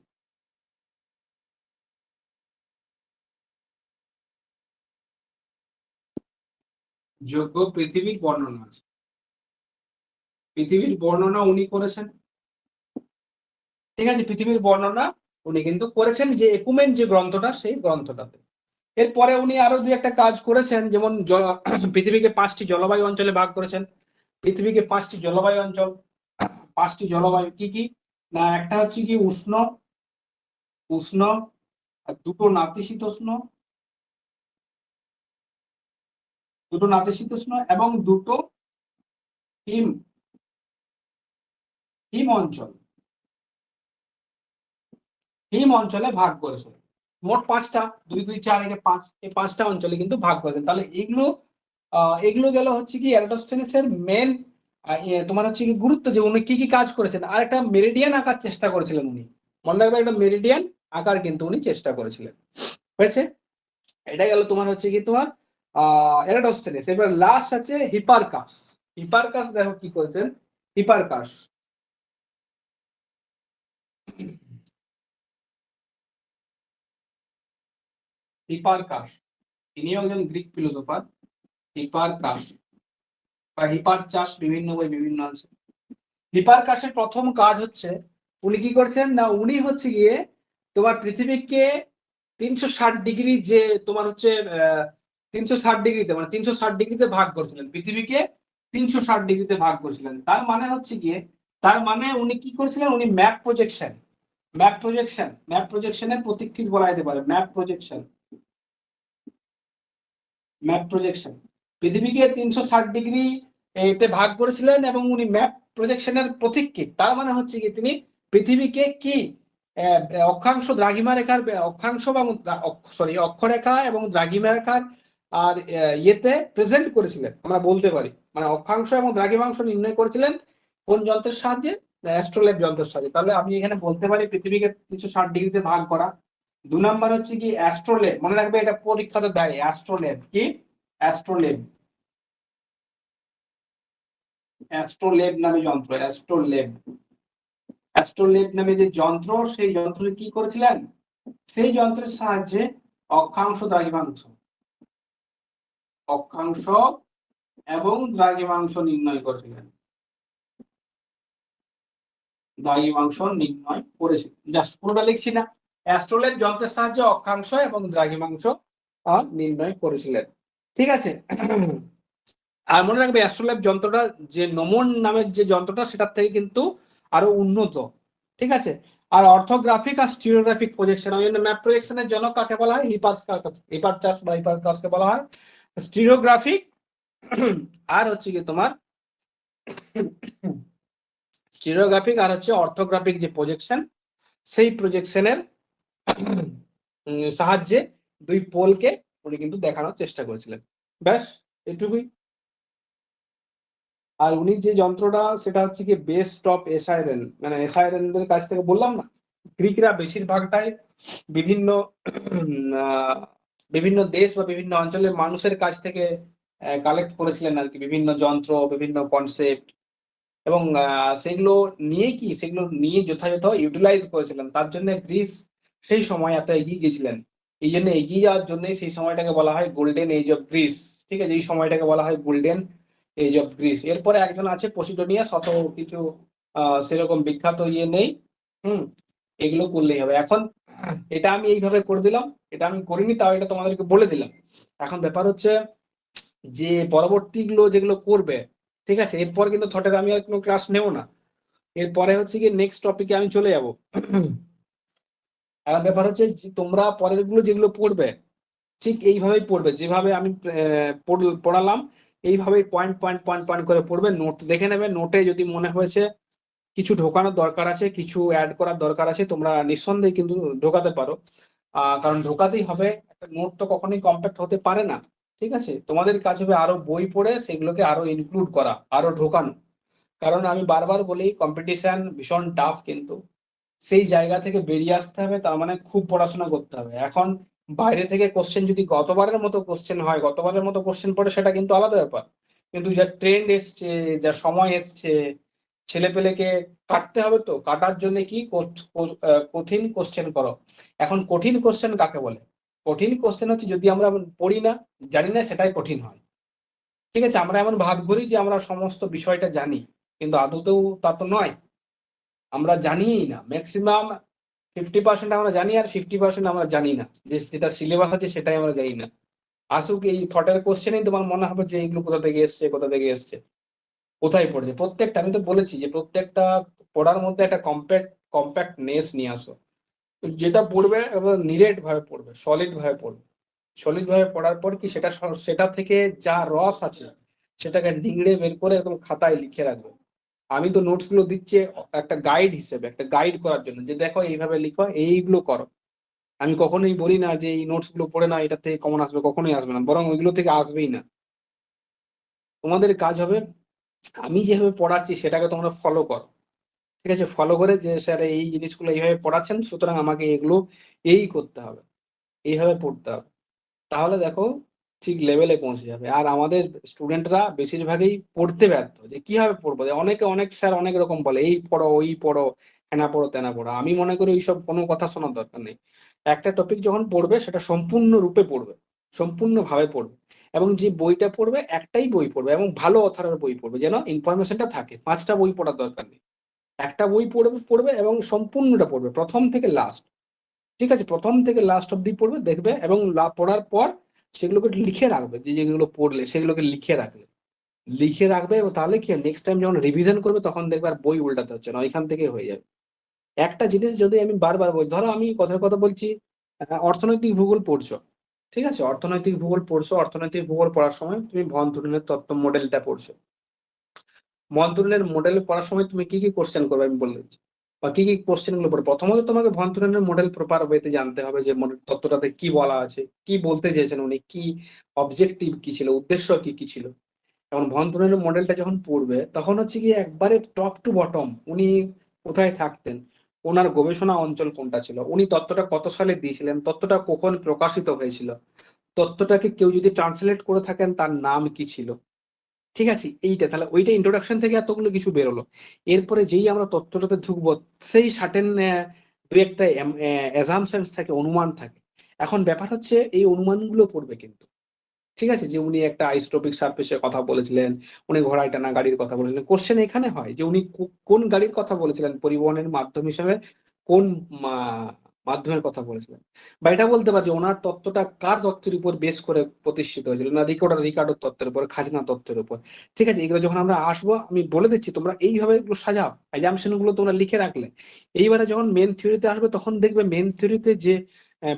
যোগ্য পৃথিবীর বর্ণনা আছে। পৃথিবীর বর্ণনা উনি করেছেন। ঠিক আছে, পৃথিবীর বর্ণনা উনি কিন্তু করেছেন যে একুমেন যে গ্রন্থটা, সেই গ্রন্থটাতে। এরপরে উনি আরো দুই একটা কাজ করেছেন, যেমন পৃথিবীকে 5টি জলবায়ু অঞ্চলে ভাগ করেছেন। পৃথিবীকে 5টি জলবায়ু অঞ্চল, 5টি জলবায়ু কি কি না, একটা হচ্ছে কি উষ্ণ, উষ্ণ, আর দুটো নাতিশীতোষ্ণ, দুটো নাতিশীতোষ্ণ এবং দুটো হিম, হিম অঞ্চল, হিম অঞ্চলে ভাগ করেছে। মোট 5টা, 2 2 4 একে 5, এই 5টা অঞ্চলে কিন্তু ভাগ করেছেন। তাহলে এগুলো এগুলো গেল হচ্ছে কি এরাটোস্থেনিসের মেন তোমার হচ্ছে কি গুরুত্ব, যে উনি কি কি কাজ করেছেন। আর একটা মেরিডিয়ান আঁকার চেষ্টা করেছিলেন উনি, মনে রাখবে, একটা মেরিডিয়ান আঁকার কিন্তু উনি চেষ্টা করেছিলেন। হয়েছে, এটা গেল তোমার হচ্ছে কি তোমার এরাটোস্থেনিস। এবার লাস্ট আছে হিপারকাস। হিপারকাস দেখো কি করেছেন, হিপারকাস। হিপারকাস ইনিও একজন গ্রিক ফিলোসোফার। হিপারকাস বা হিপারচাস, বিভিন্ন বই বিভিন্ন আছে। হিপারকাসের প্রথম কাজ হচ্ছে উনি কি করছেন না, উনি হচ্ছে গিয়ে তোমার পৃথিবীকে 360 ডিগ্রি, যে তোমার হচ্ছে 360 ডিগ্রিতে, মানে 360 ডিগ্রিতে ভাগ করেছিলেন পৃথিবীকে, 360 ডিগ্রিতে ভাগ করেছিলেন। তার মানে হচ্ছে গিয়ে, তার মানে উনি কি করেছিলেন, উনি ম্যাপ প্রজেকশন, ম্যাপ প্রজেকশনের প্রতীক কি বলা যেতে পারে, ম্যাপ প্রজেকশন, ম্যাপ প্রজেকশন। পৃথিবীকে 360 ডিগ্রি এতে ভাগ করেছিলেন এবং উনি ম্যাপ প্রজেকশনের প্রতীক কি, তার মানে হচ্ছে কি তিনি পৃথিবীকে কি অক্ষাংশ দ্রাঘিমা রেখার, অক্ষাংশ এবং সরি অক্ষরেখা এবং দ্রাঘিমা রেখার আর ইয়েতে প্রেজেন্ট করেছিলেন, আমরা বলতে পারি। মানে অক্ষাংশ এবং দ্রাঘিমাংশ নির্ণয় করেছিলেন কোন যন্ত্রের সাহায্যে, অ্যাস্ট্রোলেব যন্ত্রের সাহায্যে। তাহলে আমি এখানে বলতে পারি পৃথিবীকে 360 ডিগ্রিতে ভাগ করা। 2 নাম্বার হচ্ছে কি অ্যাস্ট্রোলেব, মনে রাখবে, এটা পরীক্ষাতে দেয়। অ্যাস্ট্রোলেব কি, অ্যাস্ট্রোলেব, অ্যাস্ট্রোলেব নামে যন্ত্র, অ্যাস্ট্রোলেব, অ্যাস্ট্রোলেব নামে যে যন্ত্র, সেই যন্ত্রে কি করেছিলেন, সেই যন্ত্রের সাহায্যে অক্ষাংশ দ্রাঘিমাংশ, অক্ষাংশ এবং দ্রাঘিমাংশ নির্ণয় করেছিলেন, দ্রাঘিমাংশ নির্ণয় করেছিলেন। জাস্ট পুরোটা লিখছি না, অ্যাস্ট্রোলেব যন্ত্রের সাহায্যে অক্ষাংশ এবং দ্রাঘিমাংশ নির্ণয় করেছিলেন। ঠিক আছে, আর মনে রাখবে অ্যাস্ট্রোল্যাব যন্ত্রটা, যে নোমন নামের যে যন্ত্রটা, সেটার থেকে কিন্তু আরো উন্নত। ঠিক আছে, আর অর্থোগ্রাফিক আর স্টিরিওগ্রাফিক প্রজেকশন, ওই জন্য ম্যাপ প্রজেকশনের জন্য কাকে বলা হয়, হিপারচার্স বা হিপারকাসকে বলা হয় স্টিরিওগ্রাফিক। আর হচ্ছে কি তোমার স্টিরিওগ্রাফিক আর হচ্ছে অর্থোগ্রাফিক যে প্রজেকশন, সেই প্রজেকশনের সাহায্যে দুই পোলকে উনি কিন্তু দেখানোর চেষ্টা করেছিলেন। ব্যাস এটুকুই। আর উনি যে যন্ত্রটা, সেটা হচ্ছে কি বেস্ট অফ এসআইরেন, মানে এসআইরেনদের কাছ থেকে, বললাম না গ্রিকরা বেশিরভাগটাই বিভিন্ন বিভিন্ন দেশ বা বিভিন্ন অঞ্চলের মানুষের কাছ থেকে কালেক্ট করেছিলেন আর কি, বিভিন্ন যন্ত্র, বিভিন্ন কনসেপ্ট, এবং সেগুলো নিয়ে যথাযথ ইউটিলাইজ করেছিলেন। তার জন্য গ্রিস সেই সময় এত এগিয়ে গেছিলেন। এই জন্য এগিয়ে যাওয়ার জন্য সেই সময়টাকে বলা হয় গোল্ডেন এজ অফ গ্রিস। ঠিক আছে, এই সময়টাকে বলা হয় গোল্ডেন এজ অফ গ্রিস। এরপরে একজন আছে পসিডোনিয়াস, অত কিছু সেরকম বিখ্যাত ইয়ে নেই। এগুলো করলেই হবে। এখন এটা আমি এইভাবে করে দিলাম, এটা আমি করিনি, তাও এটা তোমাদেরকে বলে দিলাম। এখন ব্যাপার হচ্ছে যে পরবর্তীগুলো যেগুলো করবে, ঠিক আছে, এরপর কিন্তু থটের আমি আর কোনো ক্লাস নেব না। এরপরে হচ্ছে কি নেক্সট টপিকে আমি চলে যাব। এখন ব্যাপার হচ্ছে তোমরা পরের গুলো যেগুলো পড়বে ঠিক এইভাবেই পড়বে, যেভাবে আমি পড়ালাম এইভাবেই পয়েন্ট পয়েন্ট পয়েন্ট পয়েন্ট করে পড়বে। নোট দেখে নেবে, নোটে যদি মনে হয়েছে কিছু ঢোকানোর দরকার আছে, কিছু অ্যাড করার দরকার আছে, তোমরা নিঃসন্দেহে কিন্তু ঢোকাতে পারো। কারণ ঢোকাতেই হবে, একটা নোট তো কখনোই কমপ্লিট হতে পারে না। ঠিক আছে, তোমাদের কাজ হবে আরো বই পড়ে সেগুলোকে আরো ইনক্লুড করা, আরো ঢোকানো। কারণ আমি বারবার বলি কম্পিটিশন ভীষণ টাফ, কিন্তু সেই জায়গা থেকে বেরিয়ে আসতে হবে, তার মানে খুব পড়াশোনা করতে হবে। এখন বাইরে থেকে কোশ্চেন যদি গতবারের মতো কোশ্চেন হয়, গতবারের মতো কোশ্চেন পড়ে, সেটা কিন্তু আলাদা ব্যাপার। কিন্তু যা ট্রেন্ড এসছে, যা সময় এসছে, ছেলে পেলেকে কাটতে হবে, তো কাটার জন্য কি কঠিন কোশ্চেন করো। এখন কঠিন কোশ্চেন কাকে বলে? কঠিন কোশ্চেন হচ্ছে যদি আমরা পড়ি না, জানি না, সেটাই কঠিন হয়। ঠিক আছে, আমরা এমন ভাব করি যে আমরা সমস্ত বিষয়টা জানি, কিন্তু আদতেও তা তো নয়। আমরা জানিই না, ম্যাক্সিমাম 50% আমরা জানি, আর 50% আমরা জানি না, যেটা সিলেবাস আছে সেটাই আমরা জানি না। আসুক এই থটের কোশ্চেনেই তোমার মনে হবে যে এইগুলো কোথা থেকে এসছে, কোথা থেকে এসছে, কোথায় পড়ছে। প্রত্যেকটা, আমি তো বলেছি যে প্রত্যেকটা পড়ার মধ্যে একটা কম্প্যাক্টনেস নিয়ে আসো। যেটা পড়বে এবার নিরেট ভাবে পড়বে, সলিড ভাবে পড়বে। সলিড ভাবে পড়ার পর কি সেটা থেকে যা রস আছে সেটাকে নিংড়ে বের করে একদম খাতায় লিখে রাখবে। আমি তো নোটস গুলো দিচ্ছি একটা গাইড হিসেবে, একটা গাইড করার জন্য, যে দেখো এইভাবে লিখো, এইগুলো করো। আমি কখনোই বলি না যে এই নোটস গুলো পড়ে না, এটা থেকে কমন আসবে, কখনোই আসবে না, বরং ওইগুলো থেকে আসবেই না। তোমাদের কাজ হবে আমি যেভাবে পড়াচ্ছি সেটাকে তোমরা ফলো করো। ঠিক আছে, ফলো করে যে স্যার এই জিনিসগুলো এইভাবে পড়াচ্ছেন, সুতরাং আমাকে এগুলো এই করতে হবে, এইভাবে পড়তে হবে। তাহলে দেখো ঠিক লেভেলে পৌঁছে যাবে। আর আমাদের স্টুডেন্টরা বেশিরভাগই পড়তে ব্যর্থ, যে কিভাবে পড়বো। অনেকে অনেক স্যার অনেক রকম বলে, এই পড়ো, ওই পড়ো, হেনা পড়ো, তেনা পড়ো। আমি মনে করি ওইসব কোনো কথা শোনার দরকার নেই। একটা টপিক যখন পড়বে সেটা সম্পূর্ণ রূপে পড়বে, সম্পূর্ণ ভাবে পড়বে, এবং যে বইটা পড়বে একটাই বই পড়বে, এবং ভালো অথরের বই পড়বে, যেন ইনফরমেশনটা থাকে। 5টা বই পড়ার দরকার নেই, একটা বই পড়বে এবং সম্পূর্ণটা পড়বে প্রথম থেকে লাস্ট। ঠিক আছে, প্রথম থেকে লাস্ট অব্দি পড়বে, দেখবে, এবং পড়ার পর সেগুলোকে লিখে রাখবে, যে যেগুলো পড়লে সেগুলোকে লিখে রাখবে এবং তাহলে কি নেক্সট টাইম যখন রিভিশন করবে তখন দেখবে আর বই উল্টাতে হচ্ছে না, ওইখান থেকে হয়ে যাবে। একটা জিনিস যদি আমি বারবার বলি, ধরো আমি কথার কথা বলছি, অর্থনৈতিক ভূগোল পড়ছো, ঠিক আছে, অর্থনৈতিক ভূগোল পড়ছো, অর্থনৈতিক ভূগোল পড়ার সময় তুমি ভন থুরিনের তত্ত্ব মডেলটা পড়ছো। ভন থুরিনের মডেল পড়ার সময় তুমি কি কি কোশ্চেন করবে আমি বলে দিচ্ছি, বা কি কি কোশ্চেন গুলো পড়বে। প্রথমত তোমাকে ভন থুরিনের মডেল প্রপার ওয়েতে জানতে হবে, যে তত্ত্বটাতে কি বলা আছে, কি বলতে চেয়েছেন উনি, কি অবজেক্টিভ কি ছিল, উদ্দেশ্য কি কি ছিল। এখন ভন থুরিনের মডেলটা যখন পড়বে তখন হচ্ছে কি একবারে টপ টু বটম উনি কোথায় থাকতেন, ওনার গবেষণা অঞ্চল কোনটা ছিল, উনি তত্ত্বটা কত সালে দিয়েছিলেন, তত্ত্বটা কখন প্রকাশিত হয়েছিল, তত্ত্বটাকে কেউ যদি ট্রান্সলেট করে থাকেন তার নাম কি ছিল। ঠিক আছে, এইটা তাহলে ওইটা ইন্ট্রোডাকশন থেকে এতগুলো কিছু বেরোলো। এরপরে যেই আমরা তত্ত্বটাতে ঢুকবো, সেই সার্টেন দু একটা অ্যাজাম্পশনস থাকে, অনুমান থাকে। এখন ব্যাপার হচ্ছে এই অনুমানগুলো পড়বে কিন্তু। ঠিক আছে, যে উনি একটা আইসোট্রপিক সারফেসের কথা বলেছিলেন, উনি ঘোড়ায় টানা গাড়ির কথা বলেছিলেন। কোশ্চেন এখানে হয় যে উনি কোন গাড়ির কথা বলেছিলেন পরিবহনের মাধ্যম হিসেবে, কোন মাধ্যমের কথা বলেছিলেন, বা এটা বলতে পারছি ওনার তত্ত্বটা কার তত্ত্বের উপর বেস করে প্রতিষ্ঠিত হয়েছিল, না রিকার্ডোর তত্ত্বের উপর, খাজনা তত্ত্বের উপর। ঠিক আছে, এগুলো যখন আমরা আসবো আমি বলে দিচ্ছি, তোমরা এইভাবে এগুলো সাজাও, অ্যাজাম্পশন গুলো তোমরা লিখে রাখলে এইবারে যখন মেন থিওরিতে আসবে তখন দেখবে মেন থিওরিতে যে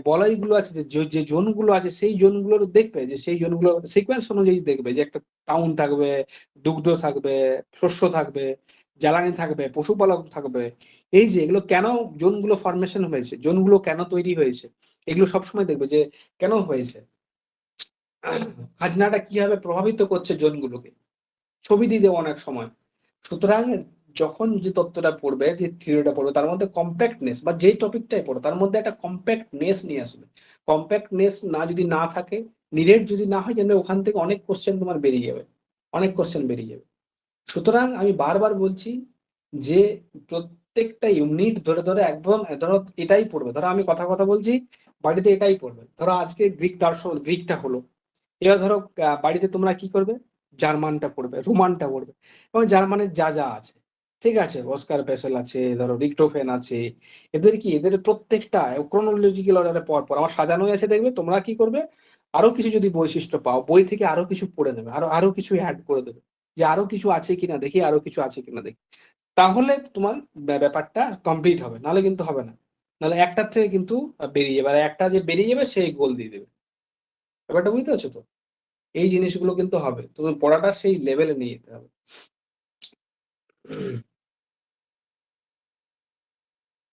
বলয়গুলো আছে, যে জোনগুলো আছে সেই জোনগুলোর দেখবে, যে সেই জোনগুলো সিকোয়েন্স অনুযায়ী দেখবে যে একটা টাউন থাকবে, দুগ্ধ থাকবে, শস্য থাকবে, জ্বালানি থাকবে, পশুপালক থাকবে। এই যে এগুলো কেন জোনগুলো ফরমেশন হয়েছে, জোনগুলো কেন তৈরি হয়েছে, এগুলো সবসময় দেখবে যে কেন হয়েছে, খাজনাটা কিভাবে প্রভাবিত করছে জোনগুলোকে, ছবি দিয়ে দেবো অনেক সময়। সুতরাং যখন যে তত্ত্বটা পড়বে, যে থিওরিটা পড়বে, তার মধ্যে কম্প্যাক্টনেস, বা যেই টপিকটাই পড়ো তার মধ্যে একটা কম্প্যাক্টনেস নিয়ে আসবে। কম্প্যাক্টনেস না যদি না থাকে, নিরেট যদি না হয়, জানবে ওখান থেকে অনেক কোশ্চেন তোমার বেরিয়ে যাবে, অনেক কোশ্চেন বেরিয়ে যাবে। সুতরাং আমি বারবার বলছি যে প্রত্যেকটা ইউনিট ধরে ধরে একদম, ধরো এটাই পড়বে, ধরো আমি কথা কথা বলছি, বাড়িতে এটাই পড়বে। ধরো আজকে গ্রিক দর্শন, গ্রিকটা হলো, এবার ধরো বাড়িতে তোমরা কি করবে, জার্মানটা পড়বে, রোমানটা পড়বে, এবং জার্মানের যা যা আছে, ঠিক আছে, অস্কার পেসেল আছে, ধরো রিক্টোফেন আছে, এদের কি, এদের প্রত্যেকটা ক্রোনোলজিক্যাল অর্ডারে পর পর আমার সাজানোই আছে। দেখবে তোমরা কি করবে, আরো কিছু যদি বৈশিষ্ট্য পাও বই থেকে আরো কিছু পড়ে নেবে, আরো আরো কিছু অ্যাড করে দেবে, যে আরো কিছু আছে কিনা দেখি, আরো কিছু আছে কিনা দেখি, তাহলে তোমার ব্যাপারটা কমপ্লিট হবে, নাহলে কিন্তু হবে না। নাহলে একটার থেকে কিন্তু বেরিয়ে যাবে, আর একটা যে বেরিয়ে যাবে সেই গোল দিয়ে দেবে। ব্যাপারটা বুঝতে পারছো তো? এই জিনিসগুলো কিন্তু হবে, তুমি পড়াটা সেই লেভেলে নিয়ে যেতে হবে।